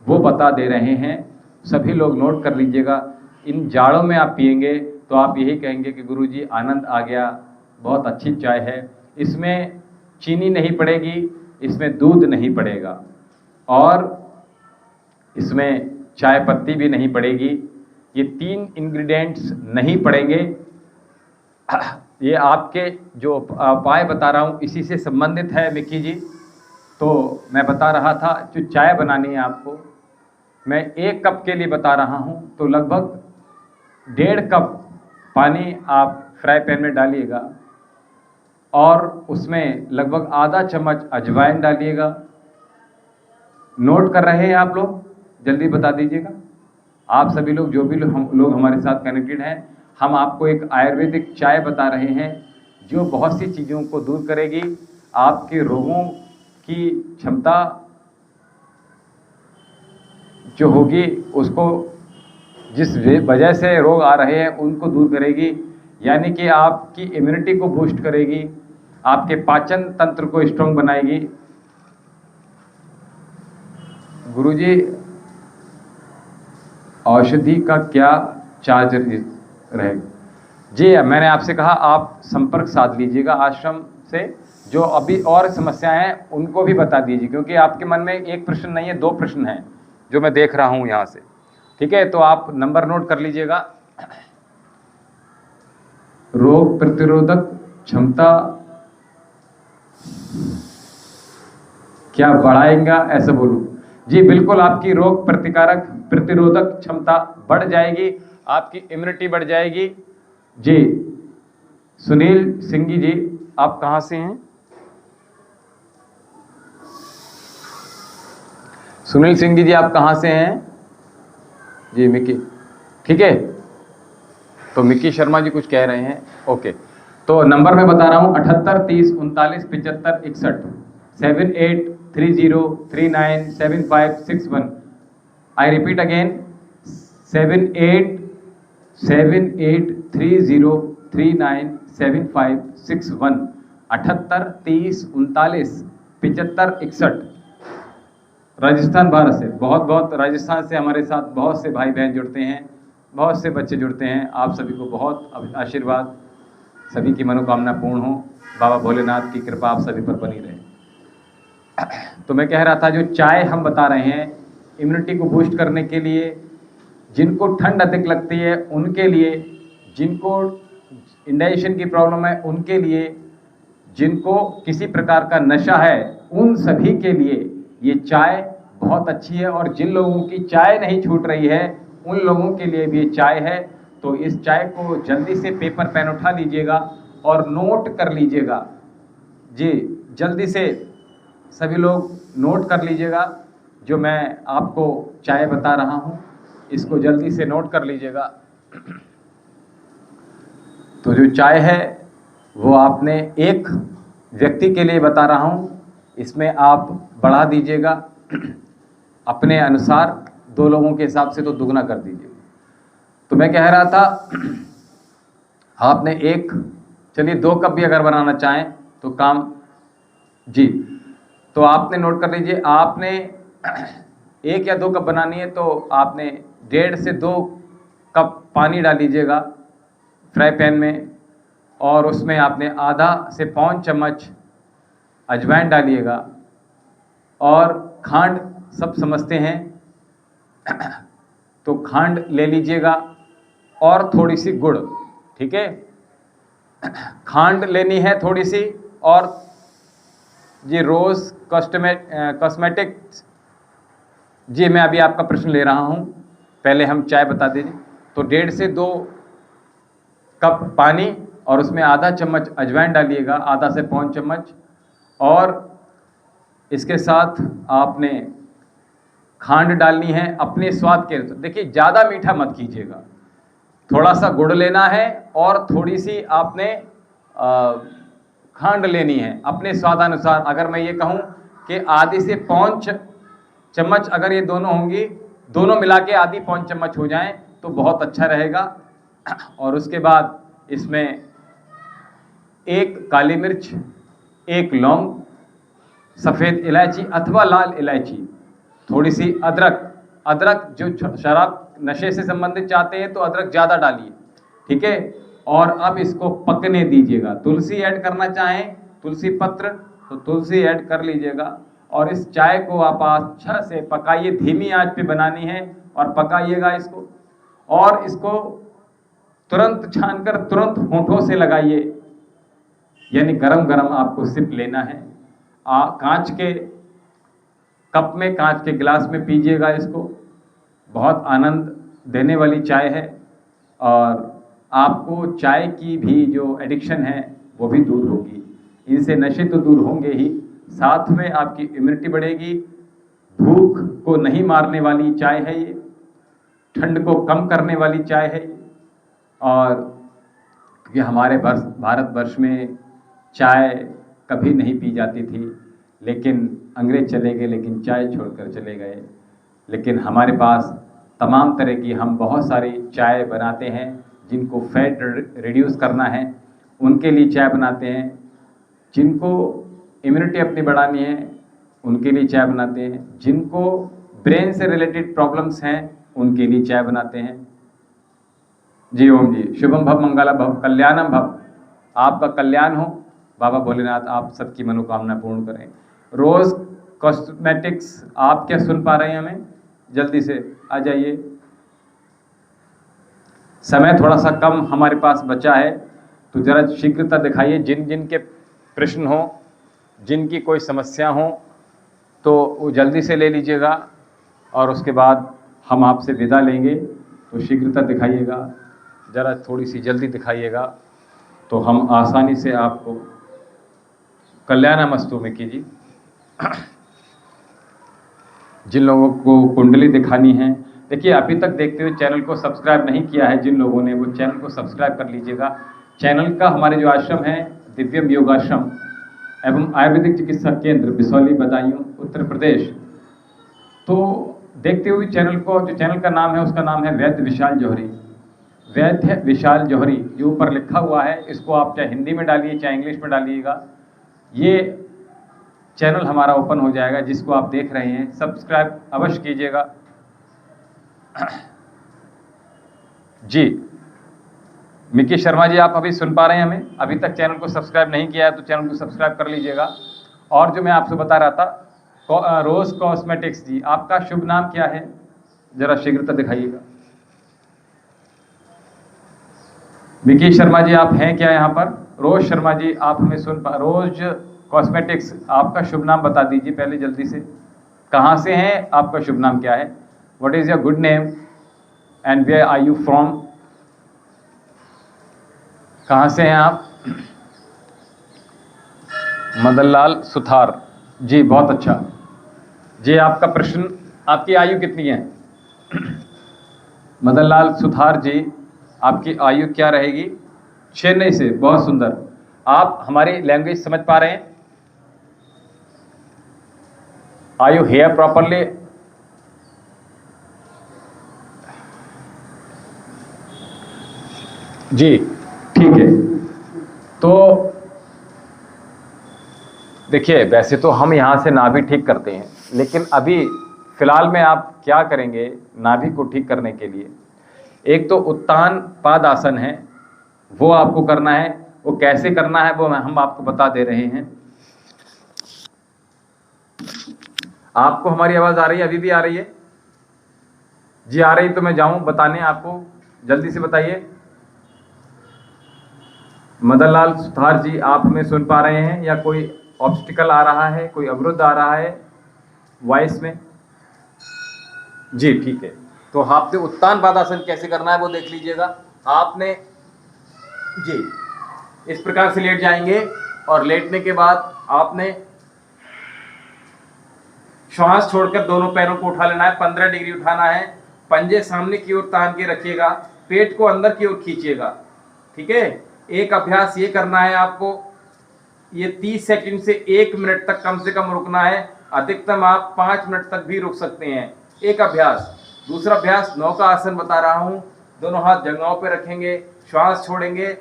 वो बता दे रहे हैं, सभी लोग नोट कर लीजिएगा। इन जाड़ों में आप पिएंगे तो आप यही कहेंगे कि गुरुजी आनंद आ गया, बहुत अच्छी चाय है। इसमें चीनी नहीं पड़ेगी, इसमें दूध नहीं पड़ेगा और इसमें चाय पत्ती भी नहीं पड़ेगी। ये 3 इंग्रेडिएंट्स नहीं पड़ेंगे। ये आपके जो उपाय बता रहा हूँ इसी से संबंधित है मिक्की जी। तो मैं बता रहा था, जो चाय बनानी है आपको, मैं 1 कप के लिए बता रहा हूँ, तो लगभग 1.5 कप पानी आप फ्राई पैन में डालिएगा और उसमें लगभग आधा चम्मच अजवाइन डालिएगा। नोट कर रहे हैं आप लोग? जल्दी बता दीजिएगा। आप सभी लोग, जो भी लोग हमारे साथ कनेक्टेड हैं, हम आपको एक आयुर्वेदिक चाय बता रहे हैं जो बहुत सी चीज़ों को दूर करेगी। आपके रोगों की क्षमता जो होगी, उसको जिस वजह से रोग आ रहे हैं उनको दूर करेगी, यानी कि आपकी इम्यूनिटी को बूस्ट करेगी, आपके पाचन तंत्र को स्ट्रॉन्ग बनाएगी। गुरुजी औषधि का क्या चार्ज रहेगा? जी मैंने आपसे कहा आप संपर्क साध लीजिएगा आश्रम से। जो अभी और समस्याएं हैं उनको भी बता दीजिए, क्योंकि आपके मन में 1 प्रश्न नहीं है, 2 प्रश्न हैं जो मैं देख रहा हूं यहाँ से। ठीक है, तो आप नंबर नोट कर लीजिएगा। रोग प्रतिरोधक क्षमता क्या बढ़ाएगा, ऐसा बोलूं? जी बिल्कुल, आपकी रोग प्रतिरोधक क्षमता बढ़ जाएगी, आपकी इम्यूनिटी बढ़ जाएगी। जी सुनील सिंह जी, आप कहाँ से हैं? सुनील सिंह जी आप कहाँ से हैं? जी मिक्की, ठीक है। तो मिक्की शर्मा जी कुछ कह रहे हैं, ओके। तो नंबर मैं बता रहा हूँ 78 30 39 75 61 7830397561। I repeat again 7830397561 78 30 39 75 61। Rajasthan Bharat से बहुत बहुत, राजस्थान से हमारे साथ बहुत से भाई बहन जुड़ते हैं, बहुत से बच्चे जुड़ते हैं। आप सभी को बहुत आशीर्वाद, सभी की मनोकामना पूर्ण हो। बाबा भोलेनाथ की कृपा आप सभी पर बनी रहे। तो मैं कह रहा था जो चाय हम बता रहे हैं इम्यूनिटी को बूस्ट करने के लिए, जिनको ठंड अधिक लगती है उनके लिए, जिनको इंडाइजेशन की प्रॉब्लम है उनके लिए, जिनको किसी प्रकार का नशा है उन सभी के लिए ये चाय बहुत अच्छी है। और जिन लोगों की चाय नहीं छूट रही है उन लोगों के लिए भी ये चाय है। तो इस चाय को जल्दी से पेपर पेन उठा लीजिएगा और नोट कर लीजिएगा जी, जल्दी से सभी लोग नोट कर लीजिएगा। जो मैं आपको चाय बता रहा हूँ इसको जल्दी से नोट कर लीजिएगा। तो जो चाय है वो आपने एक व्यक्ति के लिए बता रहा हूँ, इसमें आप बढ़ा दीजिएगा अपने अनुसार, 2 लोगों के हिसाब से तो दुगना कर दीजिए। तो मैं कह रहा था आपने चलिए 2 कप भी अगर बनाना चाहें तो काम जी, तो आपने नोट कर लीजिए। आपने 1 या 2 कप बनानी है तो आपने 1.5 से 2 कप पानी डाल लीजिएगा फ्राई पैन में, और उसमें आपने आधा से पौन चम्मच अजवाइन डालिएगा, और खांड सब समझते हैं तो खांड ले लीजिएगा, और थोड़ी सी गुड़, ठीक है। खांड लेनी है थोड़ी सी, और जी रोज़ कॉस्मेटिक्स जी, मैं अभी आपका प्रश्न ले रहा हूँ, पहले हम चाय बता दीजिए। तो 1.5 से 2 कप पानी और उसमें आधा चम्मच अजवाइन डालिएगा, आधा से पौन चम्मच, और इसके साथ आपने खांड डालनी है अपने स्वाद के अनुसार। देखिए ज़्यादा मीठा मत कीजिएगा, थोड़ा सा गुड़ लेना है और थोड़ी सी आपने खांड लेनी है अपने स्वादानुसार। अगर मैं ये कहूँ कि आधी से पौन चम्मच अगर ये दोनों होंगी, दोनों मिला के आधी पौन चम्मच हो जाएं तो बहुत अच्छा रहेगा। और उसके बाद इसमें 1 काली मिर्च, 1 लौंग, सफ़ेद इलायची अथवा लाल इलायची, थोड़ी सी अदरक जो शराब नशे से संबंधित चाहते हैं तो अदरक ज़्यादा डालिए, ठीक है। और अब इसको पकने दीजिएगा। तुलसी ऐड करना चाहें, तुलसी पत्र, तो तुलसी ऐड कर लीजिएगा। और इस चाय को आप अच्छा से पकाइए, धीमी आंच पे बनानी है और पकाइएगा इसको। और इसको तुरंत छानकर तुरंत होंठों से लगाइए, यानी गरम गरम आपको सिप लेना है। कांच के कप में, कांच के गिलास में पीजिएगा इसको। बहुत आनंद देने वाली चाय है, और आपको चाय की भी जो एडिक्शन है वो भी दूर होगी। इनसे नशे तो दूर होंगे ही, साथ में आपकी इम्यूनिटी बढ़ेगी। भूख को नहीं मारने वाली चाय है ये, ठंड को कम करने वाली चाय है ये। और क्योंकि हमारे भारतवर्ष में चाय कभी नहीं पी जाती थी, लेकिन अंग्रेज चले गए, लेकिन चाय छोड़कर चले गए। लेकिन हमारे पास तमाम तरह की, हम बहुत सारी चाय बनाते हैं। जिनको फैट रिड्यूस करना है उनके लिए चाय बनाते हैं, जिनको इम्यूनिटी अपनी बढ़ानी है उनके लिए चाय बनाते हैं, जिनको ब्रेन से रिलेटेड प्रॉब्लम्स हैं उनके लिए चाय बनाते हैं। जी ओम जी, शुभम भव मंगलम भव कल्याणम भव, आपका कल्याण हो। बाबा भोलेनाथ आप सबकी मनोकामना पूर्ण करें। रोज़ कॉस्मेटिक्स, आप क्या सुन पा रहे हैं हमें? जल्दी से आ जाइए, समय थोड़ा सा कम हमारे पास बचा है, तो ज़रा शीघ्रता दिखाइए। जिन जिन के प्रश्न हो, जिनकी कोई समस्या हो, तो वो जल्दी से ले लीजिएगा, और उसके बाद हम आपसे विदा लेंगे। तो शीघ्रता दिखाइएगा, ज़रा थोड़ी सी जल्दी दिखाइएगा, तो हम आसानी से आपको कल्याणमस्तु में कीजिए। जिन लोगों को कुंडली दिखानी है, देखिए अभी तक देखते हुए चैनल को सब्सक्राइब नहीं किया है जिन लोगों ने, वो चैनल को सब्सक्राइब कर लीजिएगा। चैनल का हमारे जो आश्रम है दिव्यम योगाश्रम एवं आयुर्वेदिक चिकित्सा केंद्र बिसौली बदायूं उत्तर प्रदेश, तो देखते हुए चैनल को, जो चैनल का नाम है उसका नाम है वैद्य विशाल जौहरी। वैद्य विशाल जौहरी जो ऊपर लिखा हुआ है, इसको आप चाहे हिंदी में डालिए चाहे इंग्लिश में डालिएगा, ये चैनल हमारा ओपन हो जाएगा। जिसको आप देख रहे हैं सब्सक्राइब अवश्य कीजिएगा। जी मिकी शर्मा जी, आप अभी सुन पा रहे हैं हमें? अभी तक चैनल को सब्सक्राइब नहीं किया है तो चैनल को सब्सक्राइब कर लीजिएगा। और जो मैं आपसे बता रहा था, रोज कॉस्मेटिक्स जी, आपका शुभ नाम क्या है? जरा शीघ्रता दिखाइएगा। विकी शर्मा जी, आप हैं क्या यहाँ पर? रोज शर्मा जी, आप हमें रोज कॉस्मेटिक्स, आपका शुभ नाम बता दीजिए पहले जल्दी से। कहाँ से हैं, आपका शुभ नाम क्या है? What is your good name and where are you from? कहाँ से हैं आप? मदनलाल सुथार जी, बहुत अच्छा जी। आपका प्रश्न, आपकी आयु कितनी है? मदनलाल सुथार जी, आपकी आयु क्या रहेगी? चेन्नई से, बहुत सुंदर। आप हमारी लैंग्वेज समझ पा रहे हैं? Are you hear properly? जी ठीक है। तो देखिए, वैसे तो हम यहाँ से नाभि ठीक करते हैं, लेकिन अभी फिलहाल में आप क्या करेंगे नाभि को ठीक करने के लिए? एक तो उत्तान पाद आसन है, वो आपको करना है। वो कैसे करना है वो हम आपको बता दे रहे हैं। आपको हमारी आवाज़ आ रही है? अभी भी आ रही है जी? आ रही तो मैं जाऊं बताने आपको, जल्दी से बताइए। मदनलाल सुथार जी, आप हमें सुन पा रहे हैं या कोई ऑब्स्टिकल आ रहा है, कोई अवरुद्ध आ रहा है वॉइस में? जी ठीक है। तो आपने उत्तान पादासन कैसे करना है वो देख लीजिएगा। आपने जी इस प्रकार से लेट जाएंगे और लेटने के बाद आपने श्वास छोड़कर दोनों पैरों को उठा लेना है। 15 डिग्री उठाना है। पंजे सामने की ओर तान के रखिएगा, पेट को अंदर की ओर खींचिएगा। ठीक है। एक अभ्यास ये करना है आपको, ये 30 सेकंड से 1 मिनट तक कम से कम रुकना है। अधिकतम आप 5 मिनट तक भी रुक सकते हैं। एक अभ्यास। दूसरा अभ्यास नौका आसन बता रहा हूं। दोनों हाथ जंघाओं पे रखेंगे, श्वास छोड़ेंगे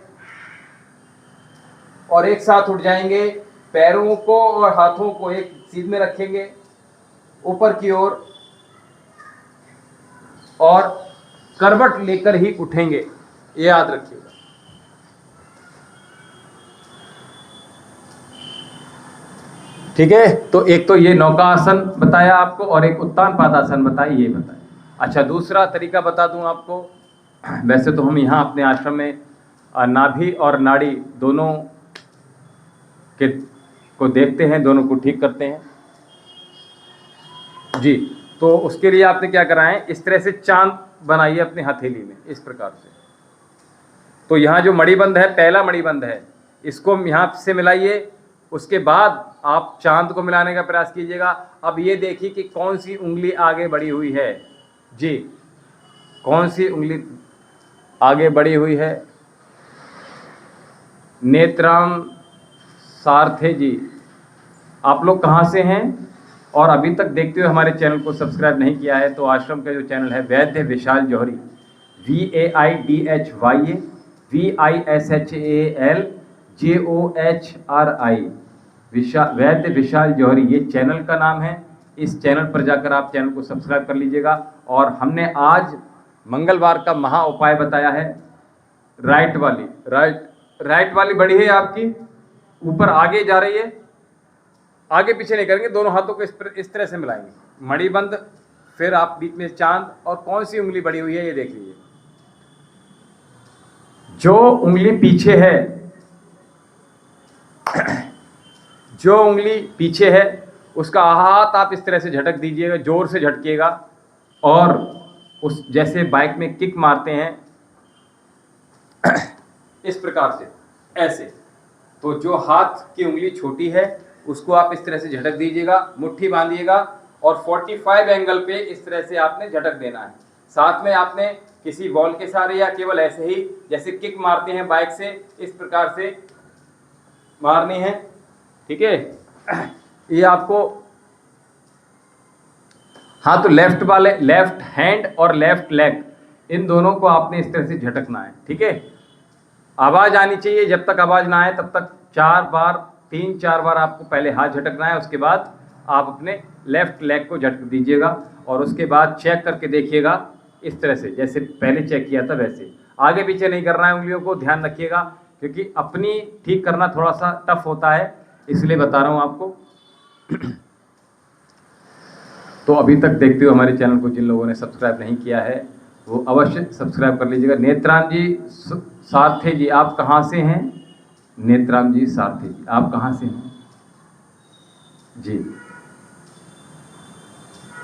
और एक साथ उठ जाएंगे। पैरों को और हाथों को एक सीध में रखेंगे ऊपर की ओर और करवट लेकर ही उठेंगे, ये याद रखिएगा। ठीक है। तो एक तो ये नौका आसन बताया आपको और एक उत्तान पादासन बताया, ये बताया। अच्छा, दूसरा तरीका बता दूं आपको। वैसे तो हम यहाँ अपने आश्रम में नाभि और नाड़ी दोनों के को देखते हैं, दोनों को ठीक करते हैं जी। तो उसके लिए आपने क्या करना है, इस तरह से चांद बनाइए अपने हथेली में, इस प्रकार से। तो यहाँ जो मणिबंध है, पहला मणिबंध है, इसको यहाँ से मिलाइए। उसके बाद आप चांद को मिलाने का प्रयास कीजिएगा। अब ये देखिए कि कौन सी उंगली आगे बढ़ी हुई है जी, कौन सी उंगली आगे बढ़ी हुई है। नेत्राम सारथे जी, आप लोग कहाँ से हैं और अभी तक देखते हुए हमारे चैनल को सब्सक्राइब नहीं किया है तो आश्रम का जो चैनल है वैद्य विशाल जौहरी, VAIDHYA, वैद्य विशाल जौहरी, ये चैनल का नाम है। इस चैनल पर जाकर आप चैनल को सब्सक्राइब कर लीजिएगा। और हमने आज मंगलवार का महा उपाय बताया है। राइट वाली बढ़ी है आपकी, ऊपर आगे जा रही है, आगे पीछे नहीं करेंगे, दोनों हाथों को इस तरह से मिलाएंगे, मणिबंध, फिर आप बीच में चांद, और कौन सी उंगली बढ़ी हुई है ये देख लीजिए। जो उंगली पीछे है, जो उंगली पीछे है उसका हाथ आप इस तरह से झटक दीजिएगा, जोर से झटकिएगा और उस जैसे बाइक में किक मारते हैं इस प्रकार से, ऐसे। तो जो हाथ की उंगली छोटी है उसको आप इस तरह से झटक दीजिएगा, मुट्ठी बांधिएगा और 45 एंगल पे इस तरह से आपने झटक देना है। साथ में आपने किसी बॉल के सहारे या केवल ऐसे ही जैसे किक मारते हैं बाइक से, इस प्रकार से मारनी है। ठीक है। ये आपको, हाँ, तो लेफ्ट हैंड और लेफ्ट लेग, इन दोनों को आपने इस तरह से झटकना है। ठीक है। आवाज आनी चाहिए, जब तक आवाज ना आए तब तक 3-4 बार आपको पहले हाथ झटकना है। उसके बाद आप अपने लेफ्ट लेग को झटक दीजिएगा और उसके बाद चेक करके देखिएगा इस तरह से, जैसे पहले चेक किया था वैसे। आगे पीछे नहीं करना है उंगलियों को, ध्यान रखिएगा, क्योंकि अपनी ठीक करना थोड़ा सा टफ होता है, इसलिए बता रहा हूँ आपको। तो अभी तक देखते हुए हमारे चैनल को जिन लोगों ने सब्सक्राइब नहीं किया है वो अवश्य सब्सक्राइब कर लीजिएगा। नेत्राम जी सारथे जी, आप कहाँ से हैं? नेत्राम जी सारथे जी, आप कहाँ से हैं जी?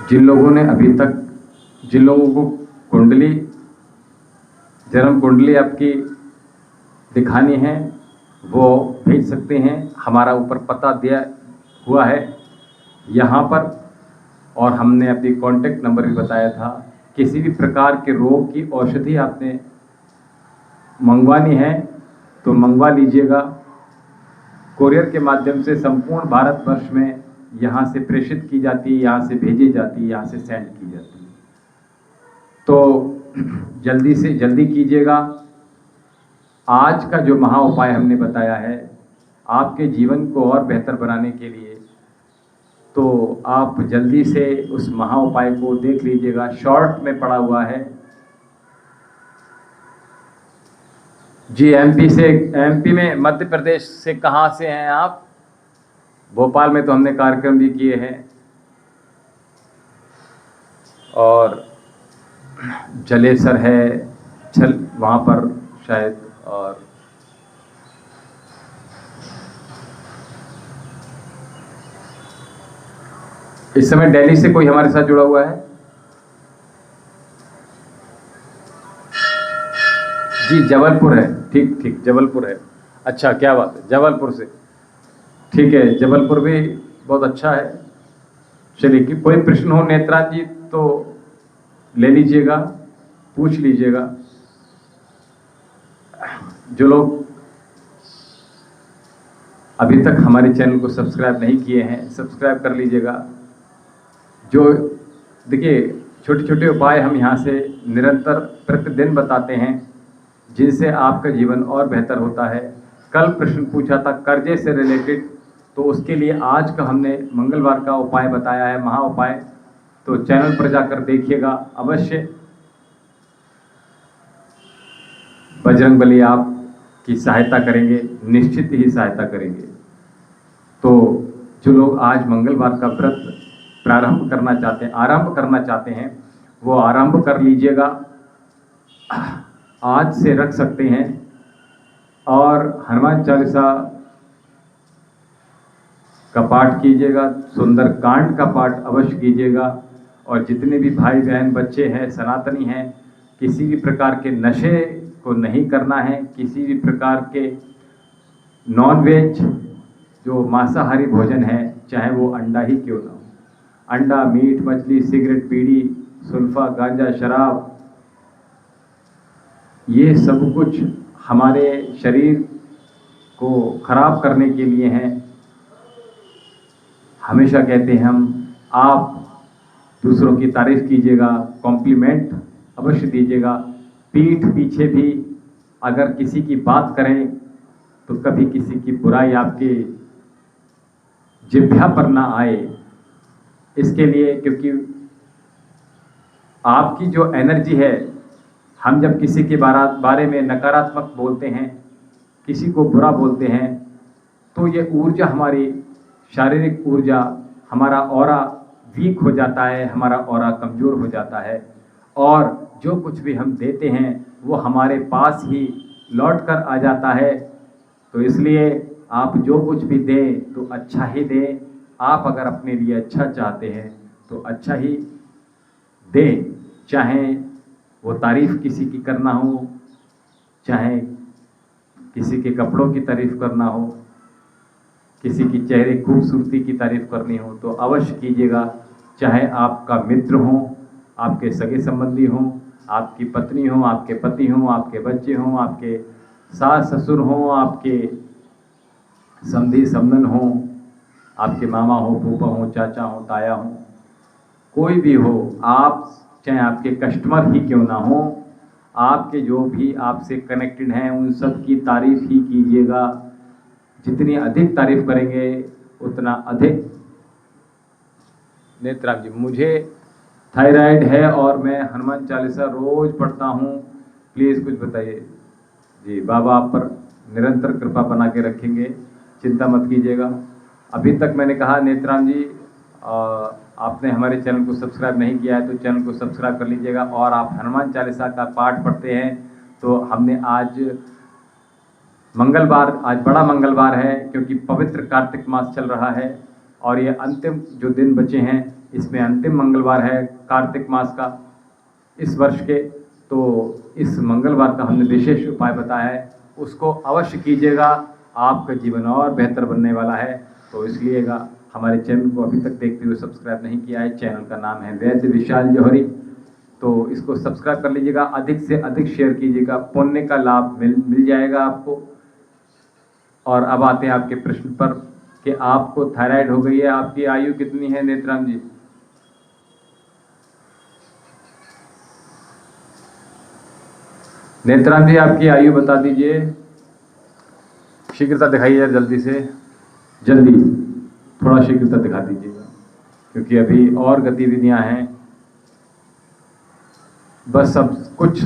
जिन लोगों ने अभी तक, जिन लोगों को कुंडली, जन्म कुंडली आपकी दिखानी है वो भेज सकते हैं। हमारा ऊपर पता दिया हुआ है यहाँ पर, और हमने अपनी कॉन्टैक्ट नंबर भी बताया था। किसी भी प्रकार के रोग की औषधि आपने मंगवानी है तो मंगवा लीजिएगा। कोरियर के माध्यम से संपूर्ण भारतवर्ष में यहाँ से प्रेषित की जाती है, यहाँ से भेजी जाती है, यहाँ से सेंड की जाती है। तो जल्दी से जल्दी कीजिएगा। आज का जो महा उपाय हमने बताया है आपके जीवन को और बेहतर बनाने के लिए, तो आप जल्दी से उस महा उपाय को देख लीजिएगा। शॉर्ट में पड़ा हुआ है जी। एमपी में, मध्य प्रदेश से कहाँ से हैं आप? भोपाल में तो हमने कार्यक्रम भी किए हैं, और जलेसर है वहाँ पर शायद, और इस समय दिल्ली से कोई हमारे साथ जुड़ा हुआ है जी? जबलपुर है, ठीक ठीक, जबलपुर है। अच्छा, क्या बात है, जबलपुर से, ठीक है। जबलपुर भी बहुत अच्छा है। चलिए, कि कोई प्रश्न हो नेत्राज जी तो ले लीजिएगा, पूछ लीजिएगा। जो लोग अभी तक हमारे चैनल को सब्सक्राइब नहीं किए हैं, सब्सक्राइब कर लीजिएगा। जो देखिए, छोटे छोटे उपाय हम यहाँ से निरंतर प्रतिदिन बताते हैं जिनसे आपका जीवन और बेहतर होता है। कल प्रश्न पूछा था कर्जे से रिलेटेड, तो उसके लिए आज का हमने मंगलवार का उपाय बताया है, महा उपाय। तो चैनल पर जाकर देखिएगा अवश्य। बजरंगबली आपकी सहायता करेंगे, निश्चित ही सहायता करेंगे। तो जो लोग आज मंगलवार का व्रत प्रारंभ करना चाहते हैं, आरंभ करना चाहते हैं, वो आरंभ कर लीजिएगा। आज से रख सकते हैं। और हनुमान चालीसा का पाठ कीजिएगा, सुंदर कांड का पाठ अवश्य कीजिएगा। और जितने भी भाई बहन बच्चे हैं, सनातनी हैं, किसी भी प्रकार के नशे को नहीं करना है। किसी भी प्रकार के नॉनवेज जो मांसाहारी भोजन है, चाहे वो अंडा ही क्यों ना हो, अंडा, मीट, मछली, सिगरेट, बीड़ी, सुल्फा, गांजा, शराब, ये सब कुछ हमारे शरीर को खराब करने के लिए हैं। हमेशा कहते हैं हम, आप दूसरों की तारीफ कीजिएगा, कॉम्प्लीमेंट अवश्य दीजिएगा। पीठ पीछे भी अगर किसी की बात करें तो कभी किसी की बुराई आपके जिह्वा पर ना आए, इसके लिए, क्योंकि आपकी जो एनर्जी है, हम जब किसी के बारे में नकारात्मक बोलते हैं, किसी को बुरा बोलते हैं, तो ये ऊर्जा, हमारी शारीरिक ऊर्जा, हमारा ऑरा वीक हो जाता है, हमारा ऑरा कमज़ोर हो जाता है। और जो कुछ भी हम देते हैं वो हमारे पास ही लौट कर आ जाता है। तो इसलिए आप जो कुछ भी दें तो अच्छा ही दें। आप अगर अपने लिए अच्छा चाहते हैं तो अच्छा ही दें, चाहे वो तारीफ़ किसी की करना हो, चाहे किसी के कपड़ों की तारीफ़ करना हो, किसी की चेहरे खूबसूरती की तारीफ़ करनी हो, तो अवश्य कीजिएगा। चाहे आपका मित्र हो, आपके सगे संबंधी हों, आपकी पत्नी हो, आपके पति हों, आपके बच्चे हों, आपके सास ससुर हों, आपके समधी समधन हों, आपके मामा हो, फूफा हो, चाचा हो, ताया हो, कोई भी हो, आप चाहे आपके कस्टमर ही क्यों ना हो, आपके जो भी आपसे कनेक्टेड हैं उन सब की तारीफ़ ही कीजिएगा। जितनी अधिक तारीफ़ करेंगे उतना अधिक। नेत्राम जी, मुझे थायराइड है और मैं हनुमान चालीसा रोज़ पढ़ता हूँ, प्लीज़ कुछ बताइए। जी, बाबा आप पर निरंतर कृपा बना के रखेंगे, चिंता मत कीजिएगा। अभी तक मैंने कहा नेत्राम जी, आपने हमारे चैनल को सब्सक्राइब नहीं किया है तो चैनल को सब्सक्राइब कर लीजिएगा। और आप हनुमान चालीसा का पाठ पढ़ते हैं तो हमने आज मंगलवार, आज बड़ा मंगलवार है क्योंकि पवित्र कार्तिक मास चल रहा है और ये अंतिम जो दिन बचे हैं इसमें अंतिम मंगलवार है कार्तिक मास का इस वर्ष के। तो इस मंगलवार का हमने विशेष उपाय बताया है, उसको अवश्य कीजिएगा, आपका जीवन और बेहतर बनने वाला है। तो इसलिएगा हमारे चैनल को अभी तक देखते हुए सब्सक्राइब नहीं किया है, चैनल का नाम है वैद्य विशाल जौहरी, तो इसको सब्सक्राइब कर लीजिएगा, अधिक से अधिक शेयर कीजिएगा, पुण्य का लाभ मिल जाएगा आपको। और अब आते हैं आपके प्रश्न पर कि आपको थायराइड हो गई है, आपकी आयु कितनी है नेत्राम जी? नेत्राम जी आपकी आयु बता दीजिए, शीघ्रता दिखाइए जल्दी से, जल्दी थोड़ा शीघ्रता दिखा दीजिएगा क्योंकि अभी और गतिविधियां हैं। बस अब कुछ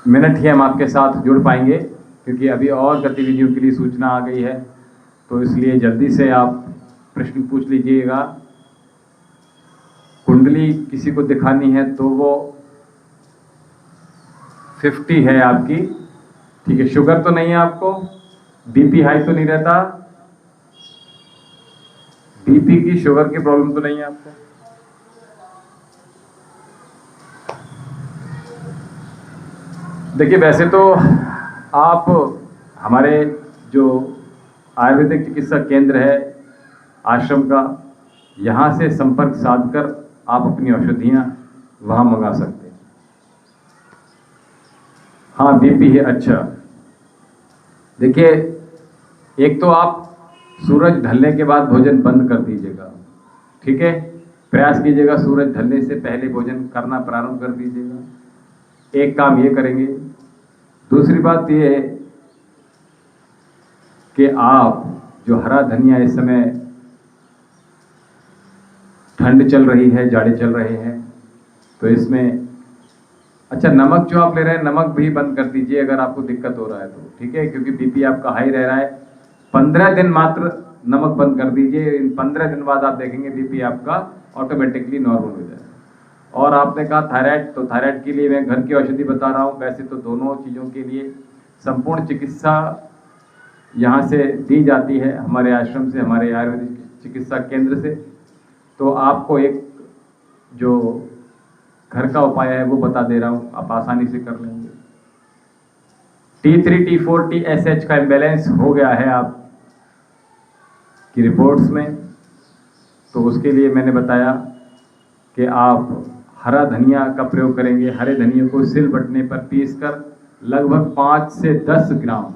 मिनट ही हम आपके साथ जुड़ पाएंगे क्योंकि अभी और गतिविधियों के लिए सूचना आ गई है, तो इसलिए जल्दी से आप प्रश्न पूछ लीजिएगा। कुंडली किसी को दिखानी है तो वो 50 है आपकी, ठीक है। शुगर तो नहीं है आपको, बीपी हाई तो नहीं रहता, बीपी की शुगर की प्रॉब्लम तो नहीं है आपको? देखिए वैसे तो आप हमारे जो आयुर्वेदिक चिकित्सा केंद्र है आश्रम का, यहाँ से संपर्क साधकर आप अपनी औषधियाँ वहाँ मंगा सकते हैं। हाँ बीपी है, अच्छा। देखिए एक तो आप सूरज ढलने के बाद भोजन बंद कर दीजिएगा, ठीक है, प्रयास कीजिएगा सूरज ढलने से पहले भोजन करना प्रारंभ कर दीजिएगा, एक काम ये करेंगे। दूसरी बात ये है कि आप जो हरा धनिया, इस समय ठंड चल रही है, जाड़े चल रहे हैं, तो इसमें अच्छा नमक जो आप ले रहे हैं नमक भी बंद कर दीजिए अगर आपको दिक्कत हो रहा है तो, ठीक है, क्योंकि बीपी आपका हाई रह रहा है। 15 दिन मात्र नमक बंद कर दीजिए, इन 15 दिन बाद आप देखेंगे बीपी आपका ऑटोमेटिकली नॉर्मल हो जाएगा। और आपने कहा थायराइड, तो थायराइड के लिए मैं घर की औषधि बता रहा हूँ। वैसे तो दोनों चीज़ों के लिए संपूर्ण चिकित्सा यहाँ से दी जाती है, हमारे आश्रम से, हमारे आयुर्वेदिक चिकित्सा केंद्र से। तो आपको एक जो घर का उपाय है वो बता दे रहा हूँ, आप आसानी से कर लेंगे। T3 T4 TSH का इम्बैलेंस हो गया है आपकी रिपोर्ट्स में, तो उसके लिए मैंने बताया कि आप हरा धनिया का प्रयोग करेंगे। हरे धनिया को सिल बटने पर पीसकर लगभग 5 से 10 ग्राम,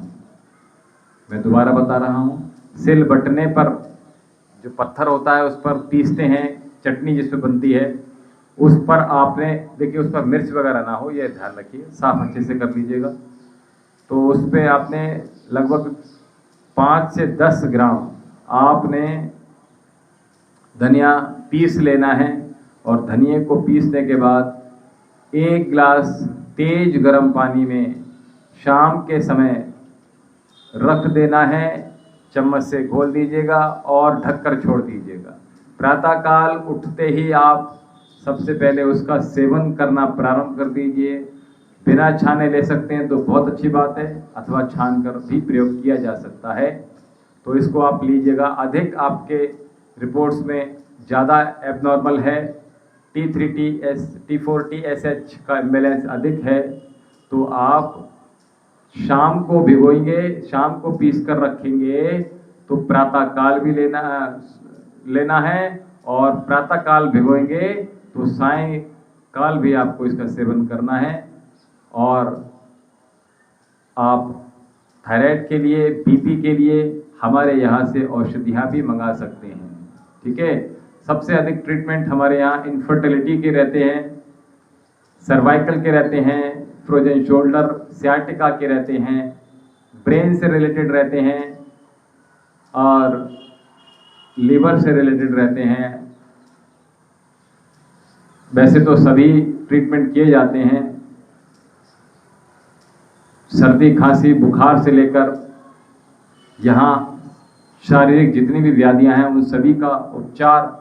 मैं दोबारा बता रहा हूँ, सिल बटने पर जो पत्थर होता है उस पर पीसते हैं, चटनी जिसमें बनती है उस पर आपने, देखिए उस पर मिर्च वगैरह ना हो, ये ध्यान रखिए, साफ अच्छे से कर लीजिएगा। तो उस पर आपने लगभग 5 से 10 ग्राम आपने धनिया पीस लेना है और धनिए को पीसने के बाद 1 गिलास तेज गर्म पानी में शाम के समय रख देना है, चम्मच से घोल दीजिएगा और ढककर छोड़ दीजिएगा। प्रातःकाल उठते ही आप सबसे पहले उसका सेवन करना प्रारंभ कर दीजिए। बिना छाने ले सकते हैं तो बहुत अच्छी बात है, अथवा छान कर भी प्रयोग किया जा सकता है। तो इसको आप लीजिएगा। अधिक आपके रिपोर्ट्स में ज़्यादा एबनॉर्मल है, T3 T4 TSH का इम्बैलेंस अधिक है, तो आप शाम को भिगोएंगे, शाम को पीस कर रखेंगे तो प्रातःकाल भी लेना है, और प्रातःकाल भिगोएंगे तो सायंकाल भी आपको इसका सेवन करना है। और आप थायराइड के लिए, बीपी के लिए हमारे यहाँ से औषधियाँ भी मंगा सकते हैं, ठीक है। सबसे अधिक ट्रीटमेंट हमारे यहाँ इनफर्टिलिटी के रहते हैं, सर्वाइकल के रहते हैं, फ्रोजन शोल्डर, सियाटिका के रहते हैं, ब्रेन से रिलेटेड रहते हैं और लीवर से रिलेटेड रहते हैं। वैसे तो सभी ट्रीटमेंट किए जाते हैं, सर्दी खांसी बुखार से लेकर यहाँ शारीरिक जितनी भी व्याधियां हैं उन सभी का उपचार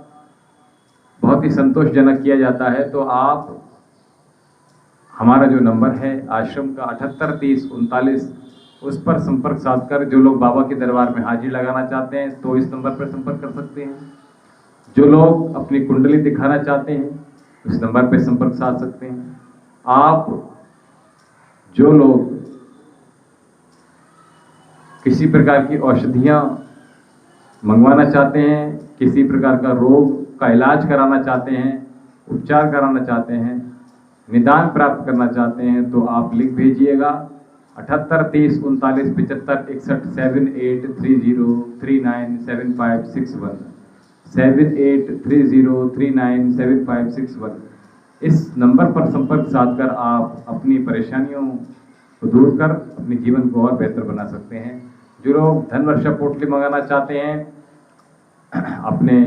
बहुत ही संतोषजनक किया जाता है, तो आप हमारा जो नंबर है आश्रम का 783039, उस पर संपर्क साधकर जो लोग बाबा के दरबार में हाजिरी लगाना चाहते हैं तो इस नंबर पर संपर्क कर सकते हैं। जो लोग अपनी कुंडली दिखाना चाहते हैं इस नंबर पर संपर्क साध सकते हैं। आप जो लोग किसी प्रकार की औषधियाँ मंगवाना चाहते हैं, किसी प्रकार का रोग का इलाज कराना चाहते हैं, उपचार कराना चाहते हैं, निदान प्राप्त करना चाहते हैं, तो आप लिख भेजिएगा 7830397561 7830397561। इस नंबर पर संपर्क साधकर आप अपनी परेशानियों को दूर कर अपने जीवन को और बेहतर बना सकते हैं। जो लोग धन वर्षा पोटली मंगाना चाहते हैं अपने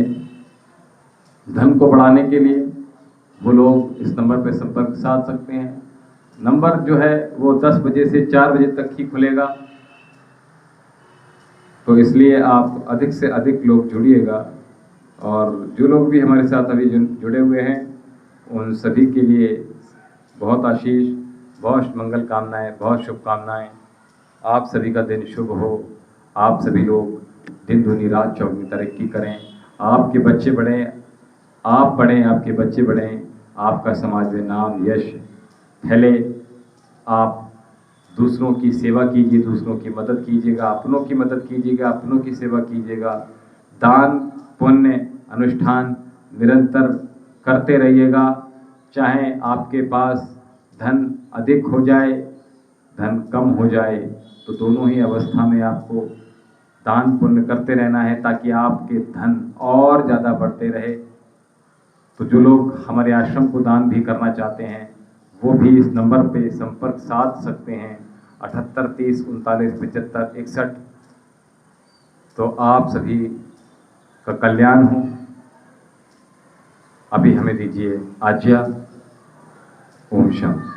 धन को बढ़ाने के लिए, वो लोग इस नंबर पर संपर्क साध सकते हैं। नंबर जो है वो 10 बजे से 4 बजे तक ही खुलेगा, तो इसलिए आप अधिक से अधिक लोग जुड़िएगा। और जो लोग भी हमारे साथ अभी जुड़े हुए हैं उन सभी के लिए बहुत आशीष, बहुत मंगल कामनाएं, बहुत शुभकामनाएं। आप सभी का दिन शुभ हो। आप सभी लोग दिन दूनी रात चौगुनी तरक्की करें। आपके बच्चे बढ़ें, आप बढ़ें, आपके बच्चे बढ़ें, आपका समाज में नाम यश फैले। आप दूसरों की सेवा कीजिए, दूसरों की मदद कीजिएगा, अपनों की मदद कीजिएगा, अपनों की सेवा कीजिएगा। दान पुण्य अनुष्ठान निरंतर करते रहिएगा। चाहे आपके पास धन अधिक हो जाए, धन कम हो जाए, तो दोनों ही अवस्था में आपको दान पुण्य करते रहना है ताकि आपके धन और ज़्यादा बढ़ते रहे। तो जो लोग हमारे आश्रम को दान भी करना चाहते हैं वो भी इस नंबर पे संपर्क साध सकते हैं 7830397561। तो आप सभी का कल्याण हो। अभी हमें दीजिए आज्ञा। ओम शांति।